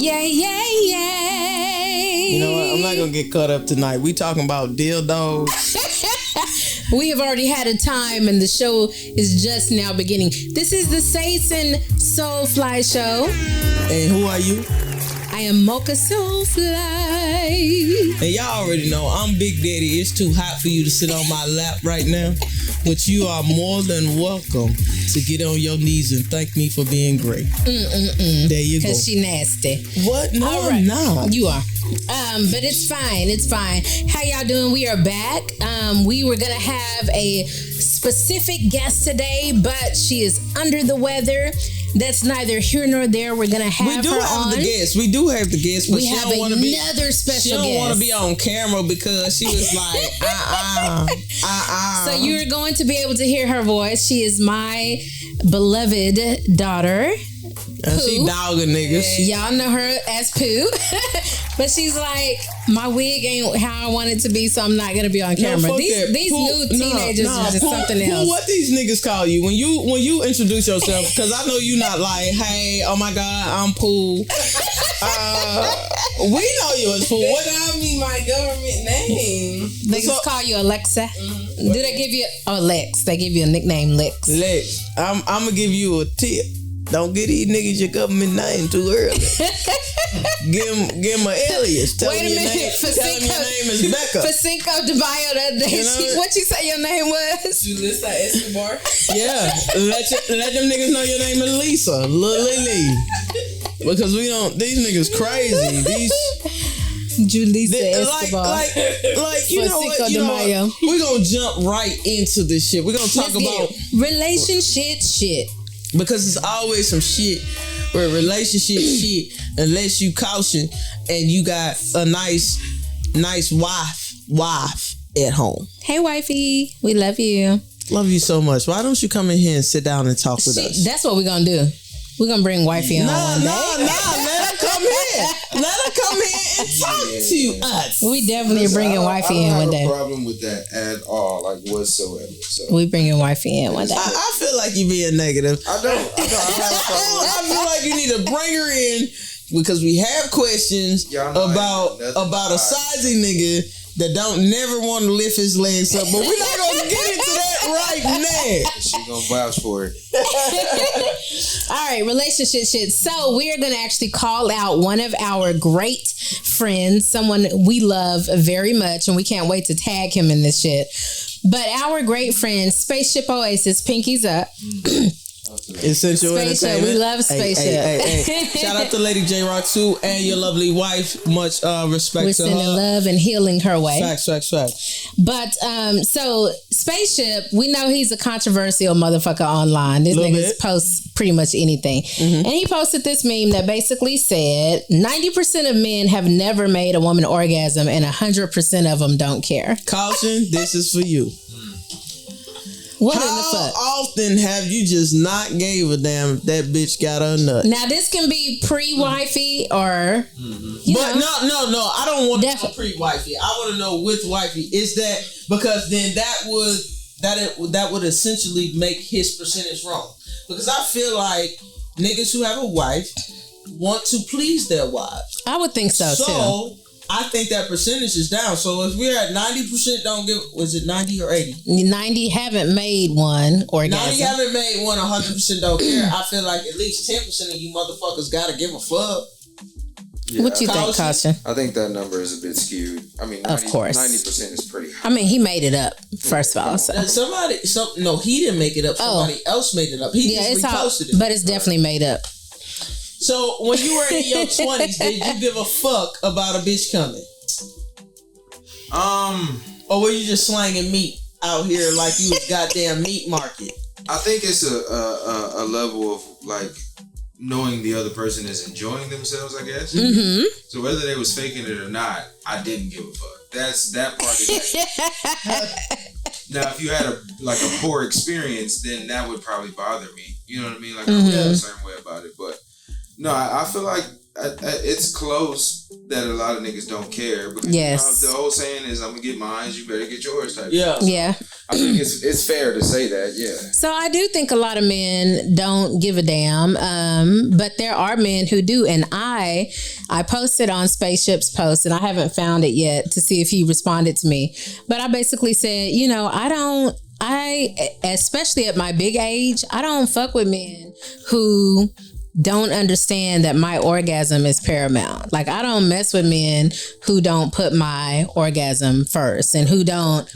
Yay, yay, yay. You know what? I'm not going to get caught up tonight. We talking about dildos. We have already had a time and the show is just now beginning. This is the Sace and Soulfly show. And who are you? I am Mocha Soulfly. And y'all already know I'm Big Daddy. It's too hot for you to sit on my lap right now. But you are more than welcome to get on your knees and thank me for being great. There you go. Because she nasty. What? No, all right. I'm not. You are. But it's fine. It's fine. How y'all doing? We are back. We were going to have a specific guest today, but she is under the weather. That's neither here nor there. We're going to have her on. We do have the guest. We do have the guest, but we she have don't want to be. Another special She don't guest. want to be on camera because she was like, So you're going to be able to hear her voice. She is my beloved daughter. She dogging niggas. Y'all know her as Pooh. But she's like, my wig ain't how I want it to be, so I'm not gonna be on camera. No, these new teenagers are just something else. What these niggas call you when you introduce yourself? Because I know you not like, hey, oh my God, I'm Pooh. We know you as Pooh. What I mean, my government name. They just call you Alexa. Do they give you Lex? They give you a nickname, Lex. Lex, I'm gonna give you a tip. Don't get these niggas your government name too early. give them an alias. Tell them your name is Becca. For Cinco de Mayo that day, what you say your name was? Julissa Escobar. Yeah, let them niggas know your name is Lisa, Lil Lily. Because we don't. These niggas crazy. These. Julissa Escobar. Like you know what? You know what? We're gonna jump right into this shit. We're gonna talk about relationship shit. Because it's always some shit where relationship shit, unless you caution and you got a nice wife at home. Hey wifey, we love you. Love you so much. Why don't you come in here and sit down and talk with us? That's what we're gonna do. We're gonna bring wifey on. Nah, let her come here. Let her come here and talk to us. We definitely bringing wifey in one day. I don't have a problem with that at all, like whatsoever. So. We bringing wifey in one day. I feel like you being negative. I don't have a problem. I feel like you need to bring her in because we have questions about a sizing nigga that don't never want to lift his legs up, but we're not gonna get into that right now. She gonna vouch for it. All right, relationship shit. So we're gonna actually call out one of our great friends, someone we love very much, and we can't wait to tag him in this shit. But our great friend, Spaceship Oasis, pinkies up. Essential Spaceship. Entertainment. We love Spaceship. Hey. Shout out to Lady J Rock too and your lovely wife. Much respect We're to her. sending love and healing her way. Facts. But so Spaceship, we know he's a controversial motherfucker online. This nigga posts pretty much anything. And he posted this meme that basically said 90% of men have never made a woman orgasm and 100% of them don't care. Caution, this is for you. What in the fuck? How often have you just not gave a damn if that bitch got a nut? Now this can be pre-wifey or But no, I don't want to pre-wifey. I want to know with wifey. Is that because then that would essentially make his percentage wrong. Because I feel like niggas who have a wife want to please their wives. I would think so too. I think that percentage is down. So if we're at 90% don't give, was it 90 or 80? 90 haven't made one orgasm. 90 haven't made one, 100% don't care. I feel like at least 10% of you motherfuckers gotta give a fuck. Yeah, what you think, Caution? I think that number is a bit skewed. I mean, 90, of course, 90% is pretty high. I mean, he made it up first of all. So. No, he didn't make it up. Somebody else made it up. He just reposted it. But it's definitely made up. So when you were in your 20s, did you give a fuck about a bitch coming? Or were you just slanging meat out here like you was goddamn meat market? I think it's a level of like knowing the other person is enjoying themselves, I guess. Mm-hmm. So whether they was faking it or not, I didn't give a fuck. That part is now if you had a poor experience, then that would probably bother me. You know what I mean? Like I would feel a certain way about it. But no, I feel like it's close that a lot of niggas don't care. Because the whole saying is, I'm gonna get mine, you better get yours type. Yeah. Thing. Yeah. I think it's fair to say that, yeah. So I do think a lot of men don't give a damn, but there are men who do. And I posted on Spaceship's post, and I haven't found it yet to see if he responded to me. But I basically said, especially at my big age, I don't fuck with men who don't understand that my orgasm is paramount. Like, I don't mess with men who don't put my orgasm first and who don't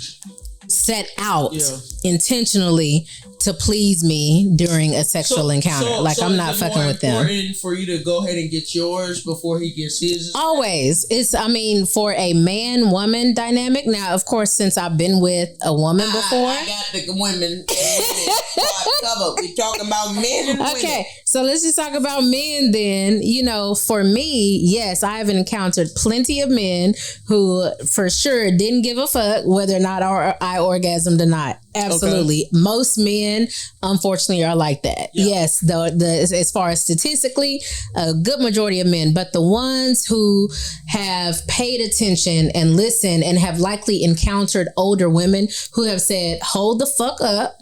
set out intentionally to please me during a sexual encounter. I'm not fucking with them. It's important for you to go ahead and get yours before he gets his. Always. For a man-woman dynamic. Now, of course, since I've been with a woman before. I got the women covered. We're talking about men and women. Okay, so let's just talk about men then. For me, yes, I have encountered plenty of men who for sure didn't give a fuck whether or not I orgasmed or not. Absolutely. Okay. Most men, unfortunately, are like that. Yeah. Yes, as far as statistically, a good majority of men, but the ones who have paid attention and listened and have likely encountered older women who have said, hold the fuck up.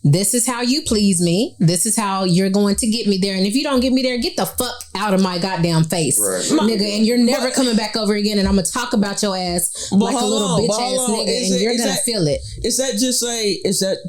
This is how you please me. This is how you're going to get me there. And if you don't get me there, get the fuck out of my goddamn face, nigga. And you're never coming back over again. And I'm going to talk about your ass like a little bitch ass nigga. And you're going to feel it. Is that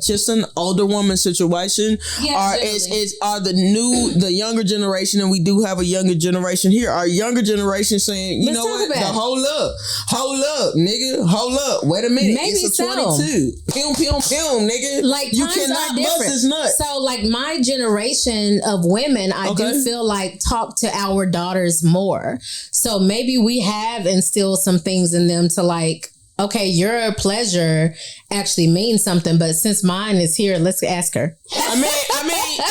just an older woman situation? Yes, are the younger generation, and we do have a younger generation here, our younger generation saying, you know what? Hold up, nigga. Hold up. Wait a minute. Maybe it's a 22. Pum, nigga. Like, you cannot bust his nut. So, like, my generation of women, I do feel like talk to our daughters more. So maybe we have instilled some things in them to, like, okay, your pleasure actually means something, but since mine is here, let's ask her. I mean,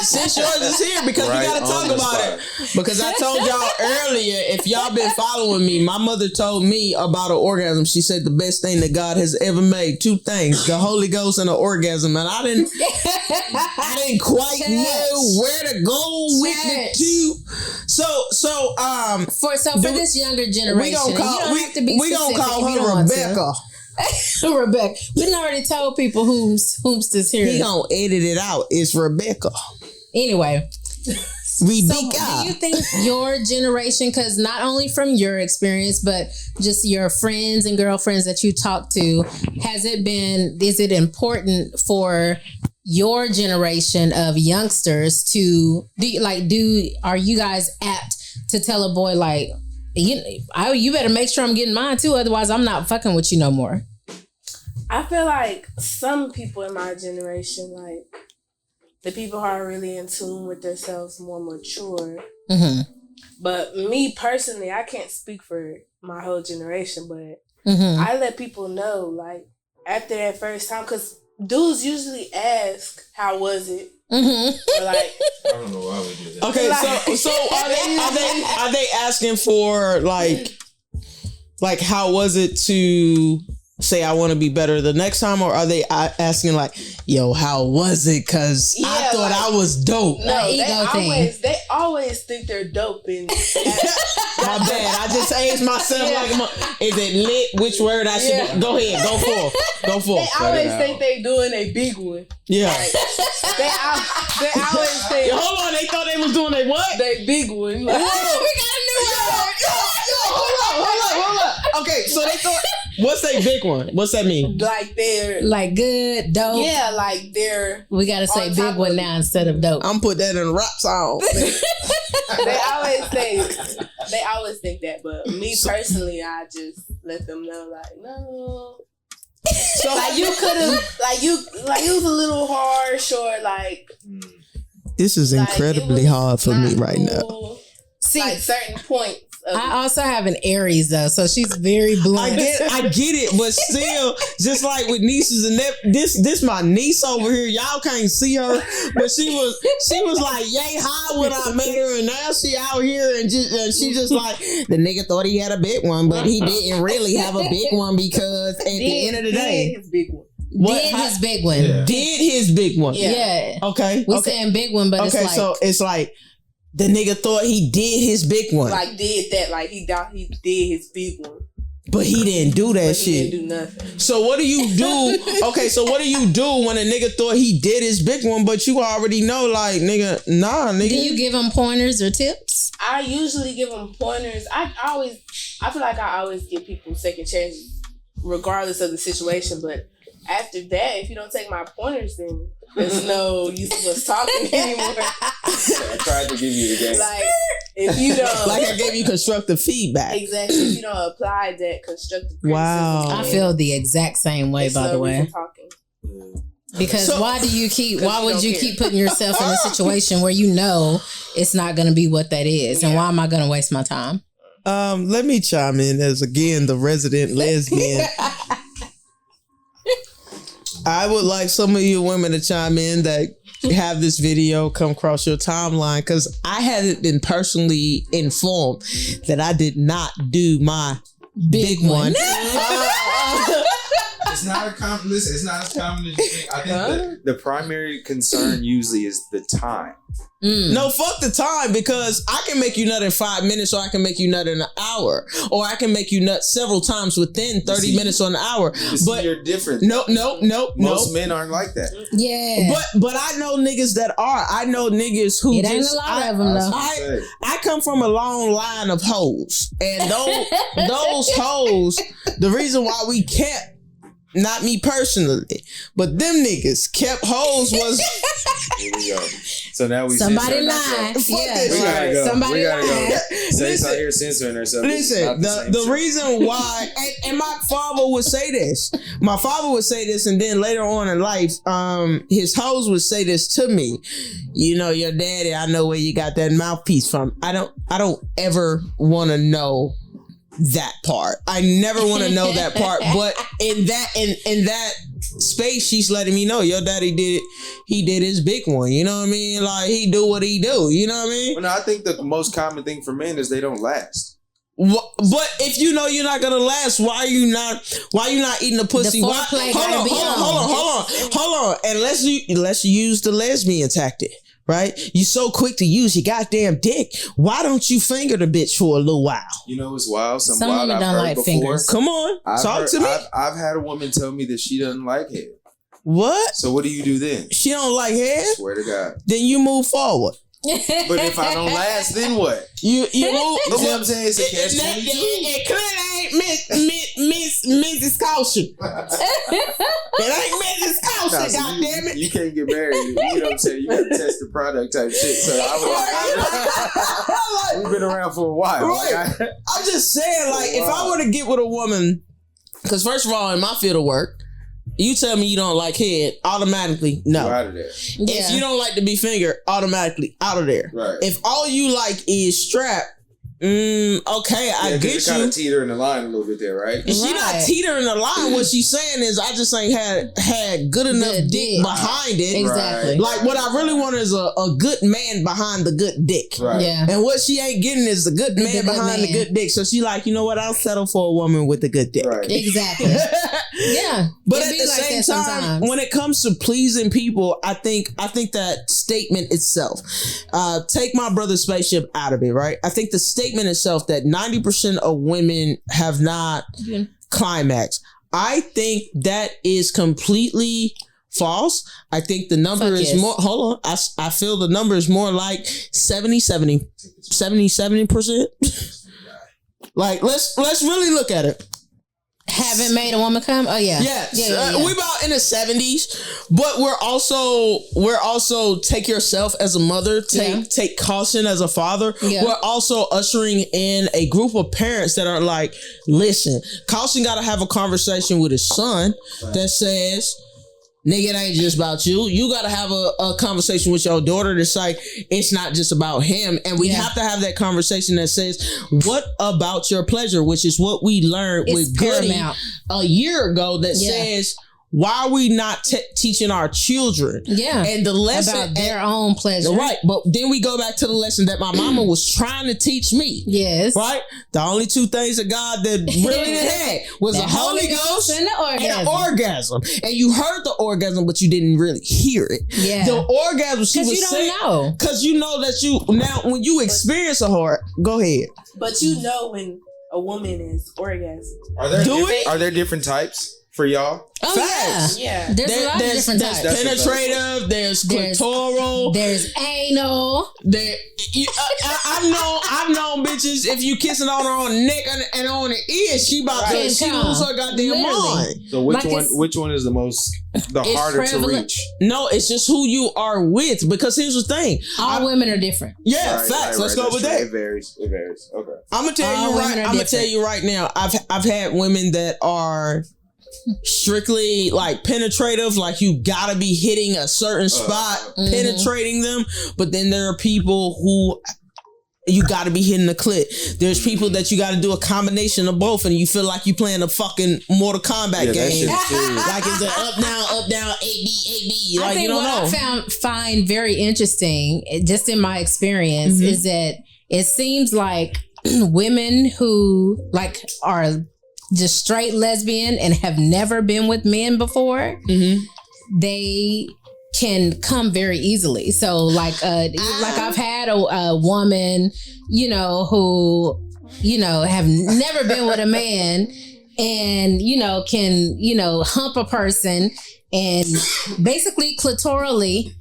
since yours is here, because we gotta talk about it. Because I told y'all earlier, if y'all been following me, my mother told me about an orgasm. She said the best thing that God has ever made, 2 things: the Holy Ghost and an orgasm. And I didn't quite know where to go with the two. For this younger generation, we gonna call her Rebecca. Rebecca. We done already told people whom's this here. He gonna edit it out. It's Rebecca. Anyway. Rebecca. So do you think your generation, because not only from your experience, but just your friends and girlfriends that you talk to, is it important for your generation of youngsters to are you guys apt to tell a boy, like, you better make sure I'm getting mine too, otherwise I'm not fucking with you no more? I feel like some people in my generation, like the people who are really in tune with themselves, more mature. Mm-hmm. But me personally, I can't speak for my whole generation, but I let people know, like, after that first time, because dudes usually ask, how was it? Mm-hmm. Or like, I don't know why we do that. Okay, so are they asking for like how was it to say I want to be better the next time, or are they asking like, yo, how was it? Because I thought I was dope. No, they always think they're dope. And my bad, I just aged myself is it lit? Which word I should go ahead, go for. They always think they doing a big one. Yeah. Like, they always think. Yo, hold on, they thought they was doing a what? They big one. Like, we got a new word. Hold on. Okay, so they thought. What's that big one? What's that mean? Like they're like good, dope. Yeah, like they're. We gotta say big one now instead of dope. I'm put that in a rap song. They always think that, but me personally, I just let them know, like, no. So like you could have, like you was a little harsh, or like. This is incredibly hard for me right now. See, like certain points. I also have an Aries though, so she's very blunt. I get it, but still, just like with nieces and this my niece over here. Y'all can't see her, but she was like yay high when I met her, and now she out here and she just like the nigga thought he had a big one, but he didn't really have a big one because at the end of the day, his big one. His big one. Yeah. Did his big one? Yeah. Okay. We saying big one, but it's like so it's like. The nigga thought he did his big one. Like did that. Like he did his big one. But he didn't do that shit. He didn't do nothing. So what do you do? Okay, so what do you do when a nigga thought he did his big one, but you already know, like, nigga, nah, nigga. Do you give him pointers or tips? I usually give them pointers. I feel like I always give people second chances, regardless of the situation. But after that, if you don't take my pointers, then there's no use of us talking anymore. I tried to give you the game. Like, if you don't... Like I gave you constructive feedback. Exactly. If you don't apply that constructive criticism... Wow. I feel the exact same way, by the way. Because why would you keep putting yourself in a situation where you know it's not going to be what that is? And why am I going to waste my time? Let me chime in as, again, the resident lesbian. I would like some of you women to chime in that have this video come across your timeline, because I hadn't been personally informed that I did not do my big one. It's not a listen, it's not as common as you think. I think the primary concern usually is the time. No, fuck the time, because I can make you nut in 5 minutes, or I can make you nut in an hour, or I can make you nut several times within 30 minutes or an hour. But you're different. No. Most men aren't like that. Yeah. But I know niggas that are. I know niggas who it ain't a lot of them, though. I come from a long line of hoes, and those hoes, the reason why we kept, not me personally, but them niggas kept hoes was... Here we go. So now we somebody lying. Yeah, somebody lying. Sace out here censoring herself. Listen, the reason why, and my father would say this. My father would say this, and then later on in life, his hoes would say this to me. You know, your daddy, I know where you got that mouthpiece from. I don't ever want to know that part. I never want to know that part. But in that space, she's letting me know your daddy did his big one. You know what I mean? Like, he do what he do. You know what I mean? Well, no, I think the most common thing for men is they don't last. But if you know you're not gonna last, why you not eating the pussy? Hold on. And let's use the lesbian tactic. Right? You so quick to use your goddamn dick. Why don't you finger the bitch for a little while? You know what's wild? Some wild women I've don't heard like before. fingers. Come on, talk to me. I've had a woman tell me that she doesn't like head. What? So what do you do then? She don't like head? Swear to God. Then you move forward. But if I don't last, then what? You move. You know what I'm saying? It's a catch-22. It clearly ain't Mrs. Caution. It ain't Mrs. Caution, goddammit. You can't get married. You know what I'm saying? You gotta test the product type shit. So we've been around for a while. Right. I'm just saying, like, if I were to get with a woman, because first of all, in my field of work, you tell me you don't like head, automatically, no. You're out of there. If you don't like to be fingered, automatically out of there. Right. If all you like is strap, okay, I get you. Kind of teetering the line a little bit there, right? She not teetering the line. What she's saying is, I just ain't had good enough dick behind it. Exactly. Right. Like, what I really want is a good man behind the good dick. Right. Yeah. And what she ain't getting is the good man behind the good dick. So she like, you know what? I'll settle for a woman with a good dick. Right. Exactly. Yeah. But at the same time, when it comes to pleasing people, I think that statement itself, take my brother's spaceship out of it, right? I think the statement itself that 90% of women have not climaxed. I think that is completely false. I think the number is more, hold on. I feel the number is more like 70%. Like, let's really look at it. Haven't made a woman come? Oh yeah. Yes. We about in the 70s, but we're also take yourself as a mother, take caution as a father. Yeah. We're also ushering in a group of parents that are like, listen, Caution got to have a conversation with his son that says, nigga, it ain't just about you. You got to have a conversation with your daughter that's like, it's not just about him. And we have to have that conversation that says, what about your pleasure? Which is what we learned with Goody a year ago that says, why are we not teaching our children? Yeah. And the lesson about their own pleasure. Right. But then we go back to the lesson that my mama was trying to teach me. Yes. Right? The only two things of God that really had was the Holy Ghost and the orgasm. And you heard the orgasm, but you didn't really hear it. Yeah. The orgasm, she was saying. Because you don't know. Because you know that now when you experience a heart, go ahead. But you know when a woman is orgasm. Are there different types for y'all? Oh, Facts. yeah. There's a lot of different types. There's penetrative, there's clitoral, there's anal. I've known bitches, if you kissing on her on the neck and on the ear, she lose her goddamn mind. So which one is the harder prevalent. To reach? No, it's just who you are with. Because here's the thing. All women are different. Yeah, facts. Let's go with that. It varies. Okay. I'm gonna tell you right now, I've had women that are strictly like penetrative, like you gotta be hitting a certain spot, penetrating them. But then there are people who you gotta be hitting the clit. There's people that you gotta do a combination of both, and you feel like you playing a fucking Mortal Kombat game. Like it's an up down, A B. Like you don't know. I find very interesting, just in my experience, is that it seems like women who like are just straight lesbian and have never been with men before, they can come very easily. So like I've had a woman, who, have never been with a man and, can, hump a person and basically clitorally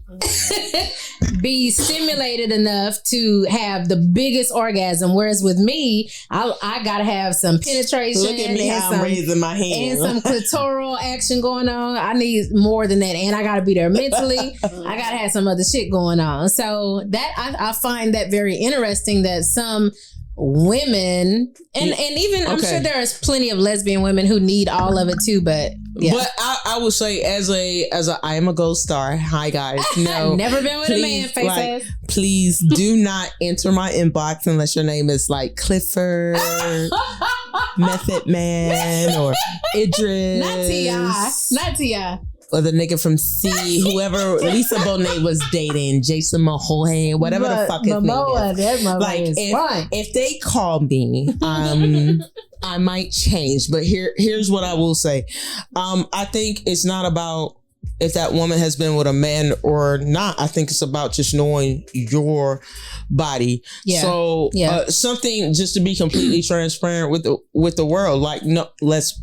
be stimulated enough to have the biggest orgasm. Whereas with me, I gotta have some penetration. Look at me, how I'm raising my hand. And some clitoral action going on. I need more than that. And I gotta be there mentally. I gotta have some other shit going on. So that I find that very interesting that some women and even I'm sure there's plenty of lesbian women who need all of it too, but yeah. But I would say as a I am a gold star. Hi guys. No, never been with a man. Face ass. Please do not enter my inbox unless your name is like Clifford, Method Man, or Idris. Not T.I. Or the nigga from C, whoever Lisa Bonet was dating, Jason Momoa, whatever the fuck his name is. Like if they call me, I might change. But here's what I will say. I think it's not about if that woman has been with a man or not. I think it's about just knowing your body. Yeah. So something just to be completely transparent with the world. Like no, let's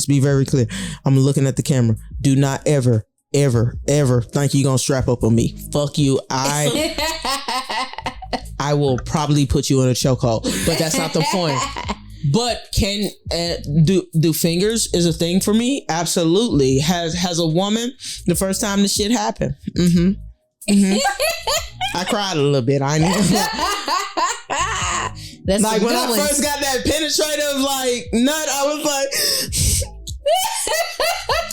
be very clear. I'm looking at the camera. Do not ever think you're gonna strap up on me. Fuck you. I will probably put you in a chokehold, but that's not the point. But can do fingers is a thing for me? Absolutely. Has a woman the first time the shit happened? I cried a little bit. I know. That's like when I first got that penetrative like nut, I was like,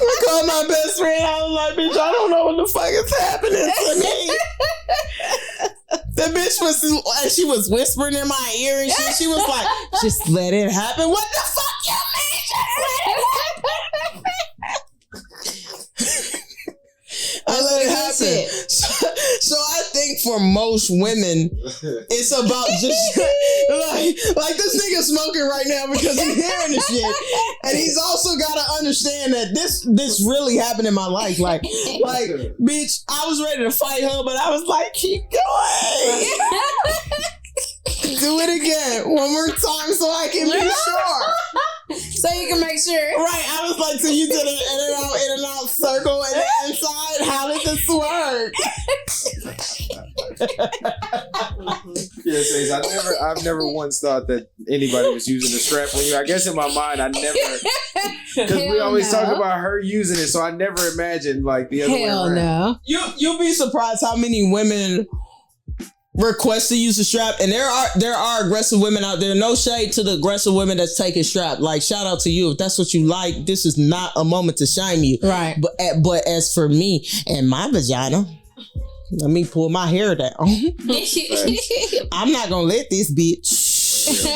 I called my best friend. I was like, bitch, I don't know what the fuck is happening to me. The bitch she was whispering in my ear and shit. She was like, just let it happen. What the fuck you mean? Just let it happen. I let it happen. So I think for most women, it's about just like this nigga smoking right now because he's hearing this shit, and he's also got to understand that this really happened in my life. Like, bitch, I was ready to fight her, but I was like, keep going. Do it again one more time so I can be sure. So you can make sure. Right. I was like, so you did an in and out circle and then inside. How did this work? Yeah, Sace, I've never once thought that anybody was using the strap on you. I guess in my mind, I never, because we always talk about her using it, so I never imagined like the other way around. No. You'll be surprised how many women request to use the strap, and there are aggressive women out there. No shade to the aggressive women that's taking strap. Like, shout out to you if that's what you like. This is not a moment to shame you, right? But as for me and my vagina, let me pull my hair down. I'm not gonna let this bitch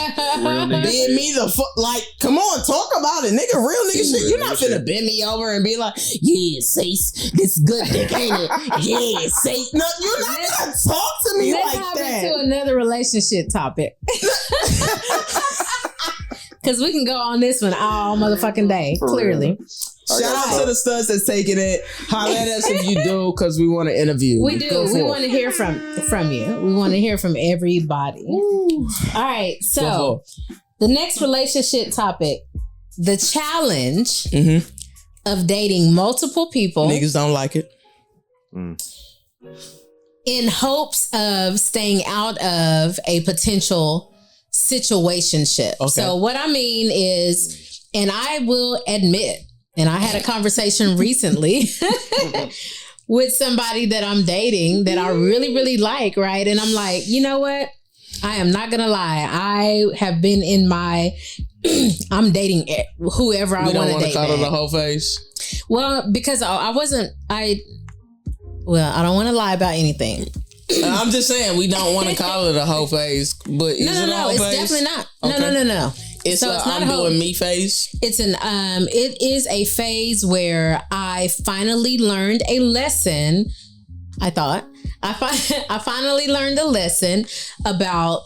bend me the fuck. Like, come on, talk about it, nigga. Real nigga shit. You're not finna bend me over and be like, yeah, Sace, this good dick, ain't it? Yeah, Sace. No, you're not gonna talk to me like that. Let's hop into another relationship topic. Because we can go on this one all motherfucking day, clearly. Shout out to the studs that's taking it. Holler at us if you do, because we want to interview. We do. We want to hear from you. We want to hear from everybody. Ooh. All right. So the next relationship topic, the challenge of dating multiple people. Niggas don't like it. In hopes of staying out of a potential situationship. Okay. So what I mean is, and I will admit, and I had a conversation recently with somebody that I'm dating that I really, really like, right? And I'm like, you know what? I am not going to lie. I have been in my, I'm dating whoever I want to date. You don't want to call it a whole face? Well, because I don't want to lie about anything. I'm just saying we don't want to call it a whole phase, but is it a whole it's phase? definitely not. Okay. No. It's not I'm doing me phase. It's it is a phase where I finally learned a lesson. I finally learned a lesson about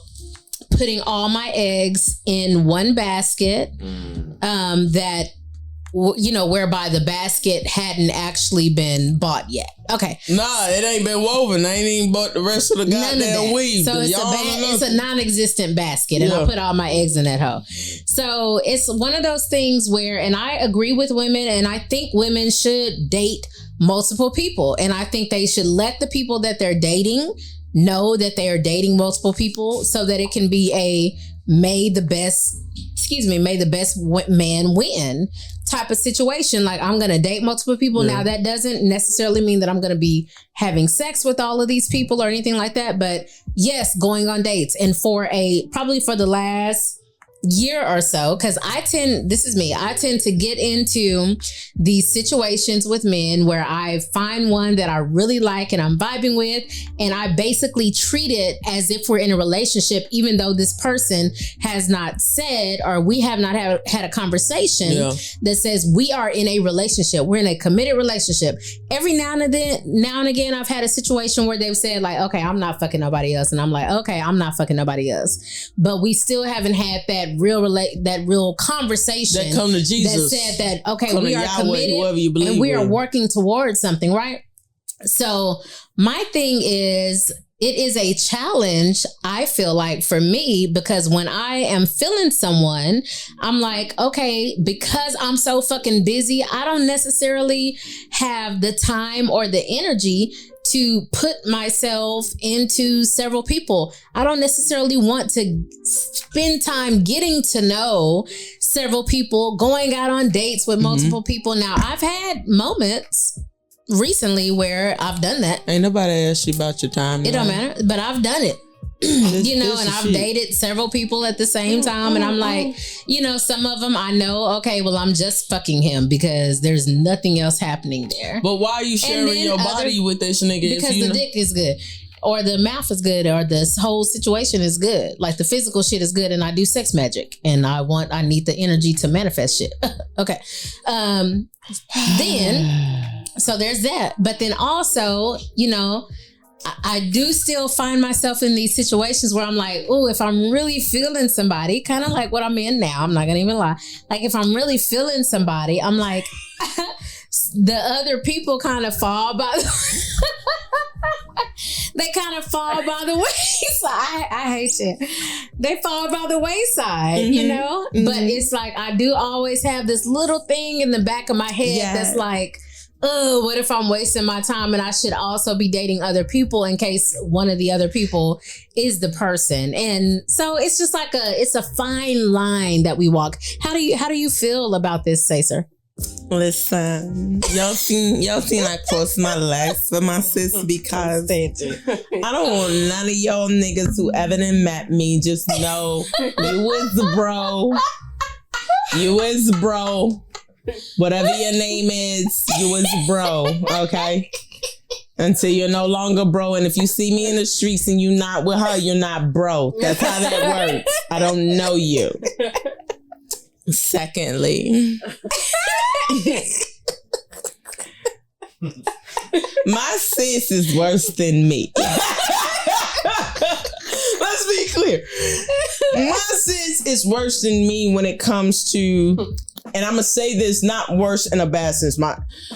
putting all my eggs in one basket. That, you know, whereby the basket hadn't actually been bought yet. Okay. Nah, it ain't been woven. I ain't even bought the rest of the goddamn weave. So it's a non-existent basket, and I put all my eggs in that hole. So it's one of those things where, and I agree with women, and I think women should date multiple people, and I think they should let the people that they're dating know that they are dating multiple people, so that it can be a may the best man win type of situation. Like, I'm going to date multiple people. Now, that doesn't necessarily mean that I'm going to be having sex with all of these people or anything like that. But yes, going on dates. And probably for the last year or so, because I tend to get into these situations with men where I find one that I really like and I'm vibing with, and I basically treat it as if we're in a relationship, even though this person has not said, or we have not had a conversation that says we are in a relationship. We're in a committed relationship. Every now and again, I've had a situation where they've said, like, okay, I'm not fucking nobody else. And I'm like, okay, I'm not fucking nobody else. But we still haven't had that real conversation that come to Jesus, that said that, okay, we are Yahweh, committed and we are working towards something, right? So my thing is, it is a challenge, I feel like, for me, because when I am feeling someone, I'm like, okay, because I'm so fucking busy, I don't necessarily have the time or the energy to put myself into several people. I don't necessarily want to spend time getting to know several people, going out on dates with multiple people. Now, I've had moments recently where I've done that. Ain't nobody asked you about your time. It don't matter, but I've done it. You know, and I've dated several people at the same time, and I'm like, you know, some of them I know, okay, well, I'm just fucking him because there's nothing else happening there. But why are you sharing your body with this nigga? Because the dick is good, or the mouth is good, or this whole situation is good. Like, the physical shit is good, and I do sex magic, and I need the energy to manifest shit. Okay. Then, so there's that. But then also, you know, I do still find myself in these situations where I'm like, oh, if I'm really feeling somebody, kind of like what I'm in now, I'm not gonna even lie. Like, if I'm really feeling somebody, I'm like, the other people kind of fall by they kind of fall by the wayside. I hate shit. They fall by the wayside, you know? But it's like, I do always have this little thing in the back of my head that's like, oh, what if I'm wasting my time and I should also be dating other people in case one of the other people is the person? And so it's just like it's a fine line that we walk. How do you feel about this, Sacer? Listen, y'all seen I cross my legs for my sis because I don't want none of y'all niggas who ever done met me just know you is bro. You is bro. Whatever your name is, you is bro, okay? Until you're no longer bro. And if you see me in the streets and you're not with her, you're not bro. That's how that works. I don't know you. Secondly, my sis is worse than me. Let's be clear. My sis is worse than me when it comes to and I'm gonna say this not worse in a bad sense.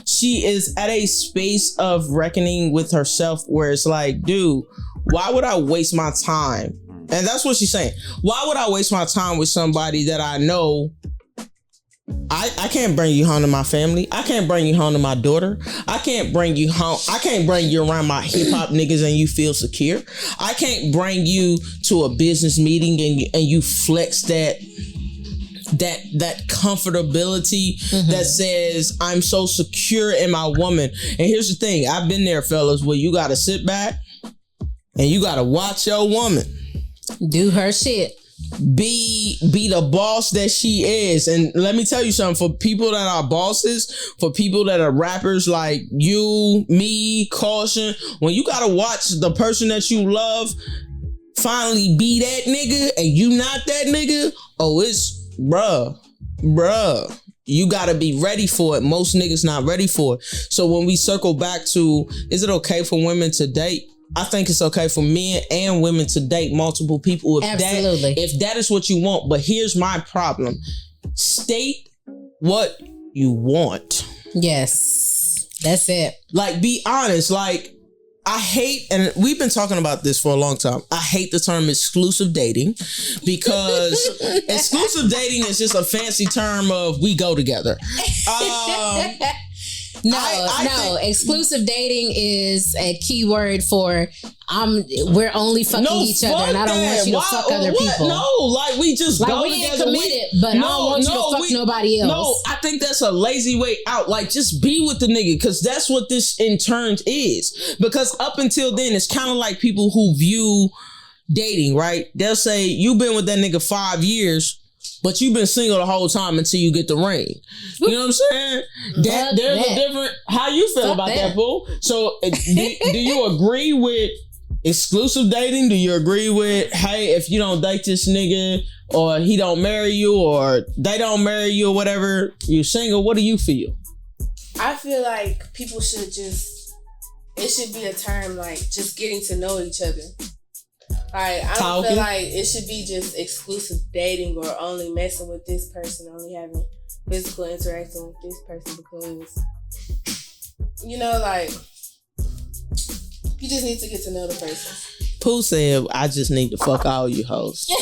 She is at a space of reckoning with herself where it's like, dude, why would I waste my time? And that's what she's saying. Why would I waste my time with somebody that I know I can't bring you home to my family. I can't bring you home to my daughter. I can't bring you home. I can't bring you around my hip hop niggas and you feel secure. I can't bring you to a business meeting and you flex that comfortability that says I'm so secure in my woman. And here's the thing. I've been there, fellas, where you got to sit back and you got to watch your woman do her shit. Be the boss that she is. And let me tell you something, for people that are bosses, for people that are rappers like you, me, Caution, when you gotta watch the person that you love finally be that nigga and you not that nigga, it's bruh, you gotta be ready for it. Most niggas not ready for it. So when we circle back to, is it okay for women to date? I think it's okay for men and women to date multiple people if that is what you want. But here's my problem. State what you want. Yes. That's it. Like, be honest. Like, I hate, and we've been talking about this for a long time, I hate the term exclusive dating because exclusive dating is just a fancy term of we go together. No. Exclusive dating is a key word for we're only fucking each other, and I don't want you to fuck other people. No, like we just like go we ain't together. Committed, but I don't want you to fuck nobody else. No, I think that's a lazy way out. Like, just be with the nigga, because that's what this in turn is. Because up until then, it's kind of like people who view dating, right? They'll say you've been with that nigga 5 years. But you've been single the whole time until you get the ring. You know what I'm saying? There's a different. How you feel about that, fool? So, do you agree with exclusive dating? Do you agree with, hey, if you don't date this nigga, or he don't marry you, or they don't marry you, or whatever, you're single? What do you feel? I feel like people should it should be a term like just getting to know each other. Like, I don't feel like it should be just exclusive dating or only messing with this person, only having physical interaction with this person, because, you know, like, you just need to get to know the person. Pooh said, I just need to fuck all you hoes. And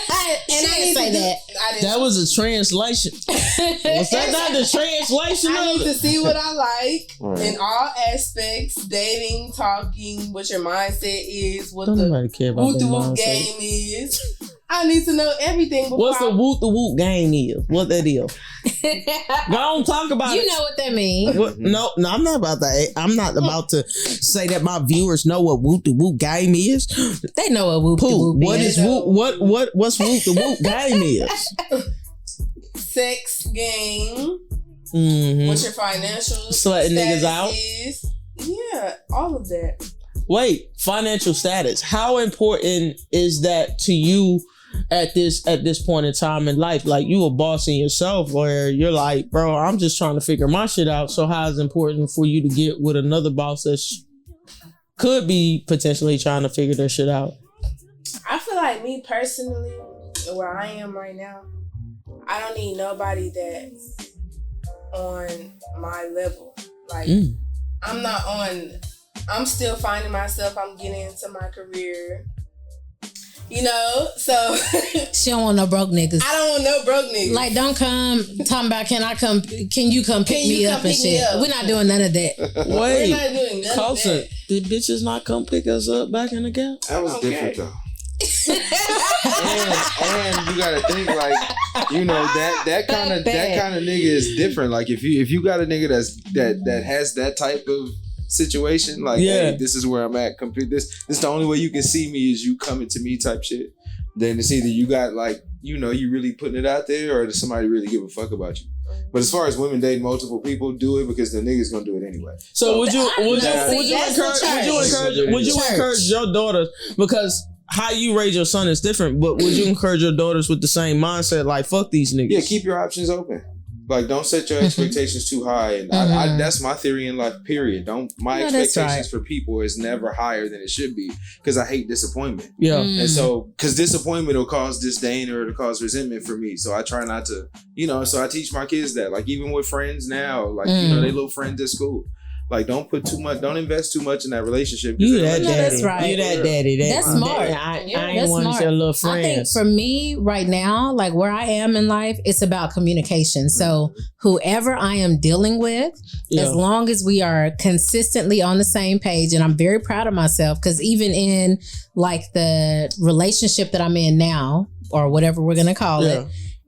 I didn't say that. That was a translation. Was that not the translation? I need to see what I like in all aspects. Dating, talking, what your mindset is, what the whoop-de-whoop game is. I need to know everything before. What's the whoop-de-whoop game is? What that is? Don't talk about it. You know what that means. No, I'm not about that. I'm not about to say that my viewers know what whoop-de-whoop game is. They know what whoop-de-whoop is. What's whoop-de-whoop game is? Sex game. Mm-hmm. What your financial slutting niggas out is. Yeah, all of that. Wait, financial status. How important is that to you at this point in time in life? Like, you a boss in yourself, where you're like, bro, I'm just trying to figure my shit out. So how is it important for you to get with another boss that could be potentially trying to figure their shit out? I feel like, me personally, where I am right now, I don't need nobody that's on my level. Like, I'm still finding myself. I'm getting into my career. You know, so she don't want no broke niggas. I don't want no broke niggas. Like, don't come talking about, can you come pick me up and shit. We're not doing none of that. Wait, we're not doing none of that. Did bitches not come pick us up back in the gap? That was different though. and you gotta think, like, you know, that kind of nigga is different. Like, if you got a nigga that has that type of situation, like, hey, this is where I'm at, complete this is the only way you can see me is you coming to me type shit, then it's either you got, like, you know, you really putting it out there, or does somebody really give a fuck about you? But as far as women dating multiple people, do it because the nigga's gonna do it anyway. So would you encourage your daughters, because how you raise your son is different, but would you encourage your daughters with the same mindset, like, fuck these niggas? Yeah, keep your options open. Like, don't set your expectations too high. And I that's my theory in life, period. My expectations for people is never higher than it should be, because I hate disappointment. Yeah. And so, because disappointment will cause disdain or it'll cause resentment for me. So I try not to, so I teach my kids that. Like, even with friends now, like, they little friends at school. Like, don't invest too much in that relationship. You that daddy. That's right. You that daddy. That's smart. I ain't one of your little friends. I think for me right now, like where I am in life, it's about communication. So whoever I am dealing with, as long as we are consistently on the same page, and I'm very proud of myself, because even in like the relationship that I'm in now, or whatever we're going to call it,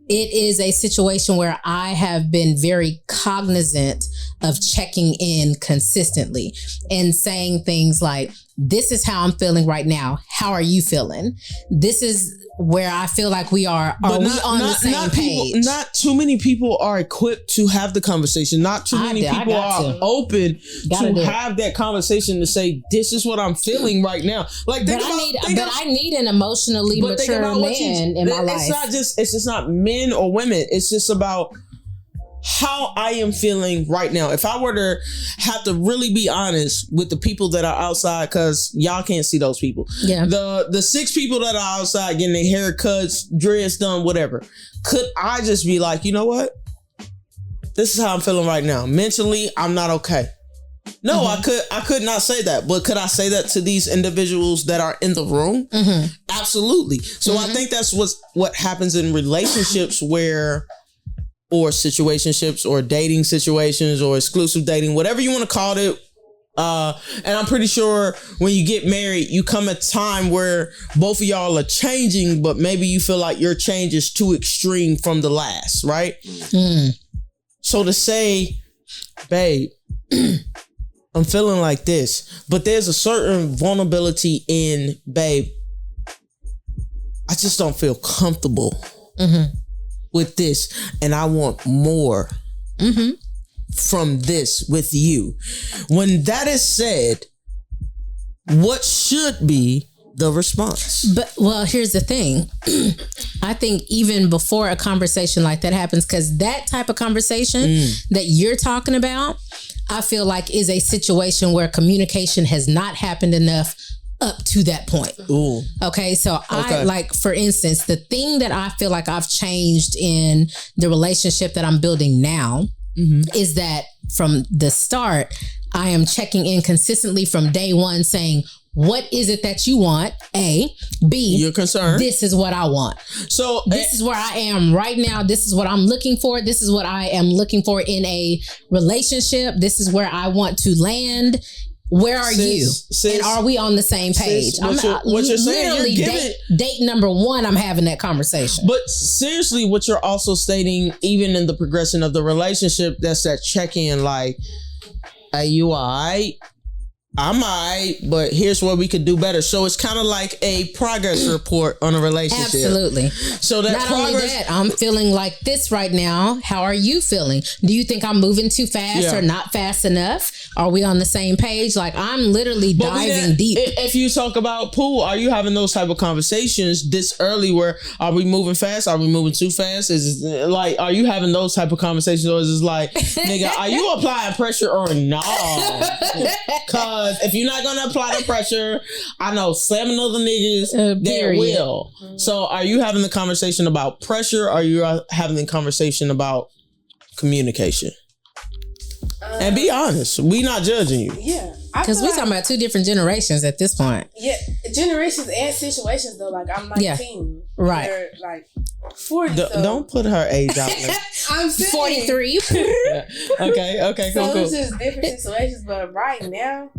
it is a situation where I have been very cognizant of checking in consistently and saying things like, this is how I'm feeling right now. How are you feeling? This is where I feel like we are. Are we on the same page? Not too many people are equipped to have the conversation. Not too many people are open to have that conversation to say, this is what I'm feeling right now. Like, I need an emotionally mature man in my life. It's just not men or women. It's just about how I am feeling right now. If I were to have to really be honest with the people that are outside, because y'all can't see those people. Yeah. The 6 people that are outside getting their haircuts, dreads done, whatever. Could I just be like, you know what? This is how I'm feeling right now. Mentally, I'm not okay. No, I could not say that. But could I say that to these individuals that are in the room? Absolutely. So I think that's what happens in relationships or situationships or dating situations or exclusive dating, whatever you want to call it. And I'm pretty sure when you get married, you come a time where both of y'all are changing, but maybe you feel like your change is too extreme from the last, right? So to say, babe, I'm feeling like this, but there's a certain vulnerability in, babe, I just don't feel comfortable with this, and I want more from this with you. When that is said, what should be the response? But here's the thing. I think even before a conversation like that happens, because that type of conversation that you're talking about, I feel like is a situation where communication has not happened enough up to that point. Ooh. Okay. So I like, for instance, the thing that I feel like I've changed in the relationship that I'm building now is that from the start, I am checking in consistently from day one saying, what is it that you want? A. B. You're concerned. This is what I want. So this is where I am right now. This is what I'm looking for. This is what I am looking for in a relationship. This is where I want to land. Where are you? And are we on the same page? What you're saying, date number 1, I'm having that conversation. But seriously, what you're also stating, even in the progression of the relationship, that's that check-in, like, are you all right? I'm all right, but here's what we could do better. So it's kind of like a progress report on a relationship. Absolutely. So that not only that, I'm feeling like this right now. How are you feeling? Do you think I'm moving too fast or not fast enough? Are we on the same page? Like, I'm literally diving deep. If you talk about pool, are you having those type of conversations this early where are we moving fast? Are we moving too fast? Is it like, are you having those type of conversations, or is it like, nigga, are you applying pressure or no? Because if you're not going to apply the pressure, I know 7 other niggas that will. So are you having the conversation about pressure, or are you having the conversation about communication? And be honest, we not judging you. Yeah. Because we're talking about 2 different generations at this point. Yeah, generations and situations though. Like, I'm 19. Right. They're like 40. Don't put her age out there. I'm saying 43. Okay, so cool. It's just different situations. But right now,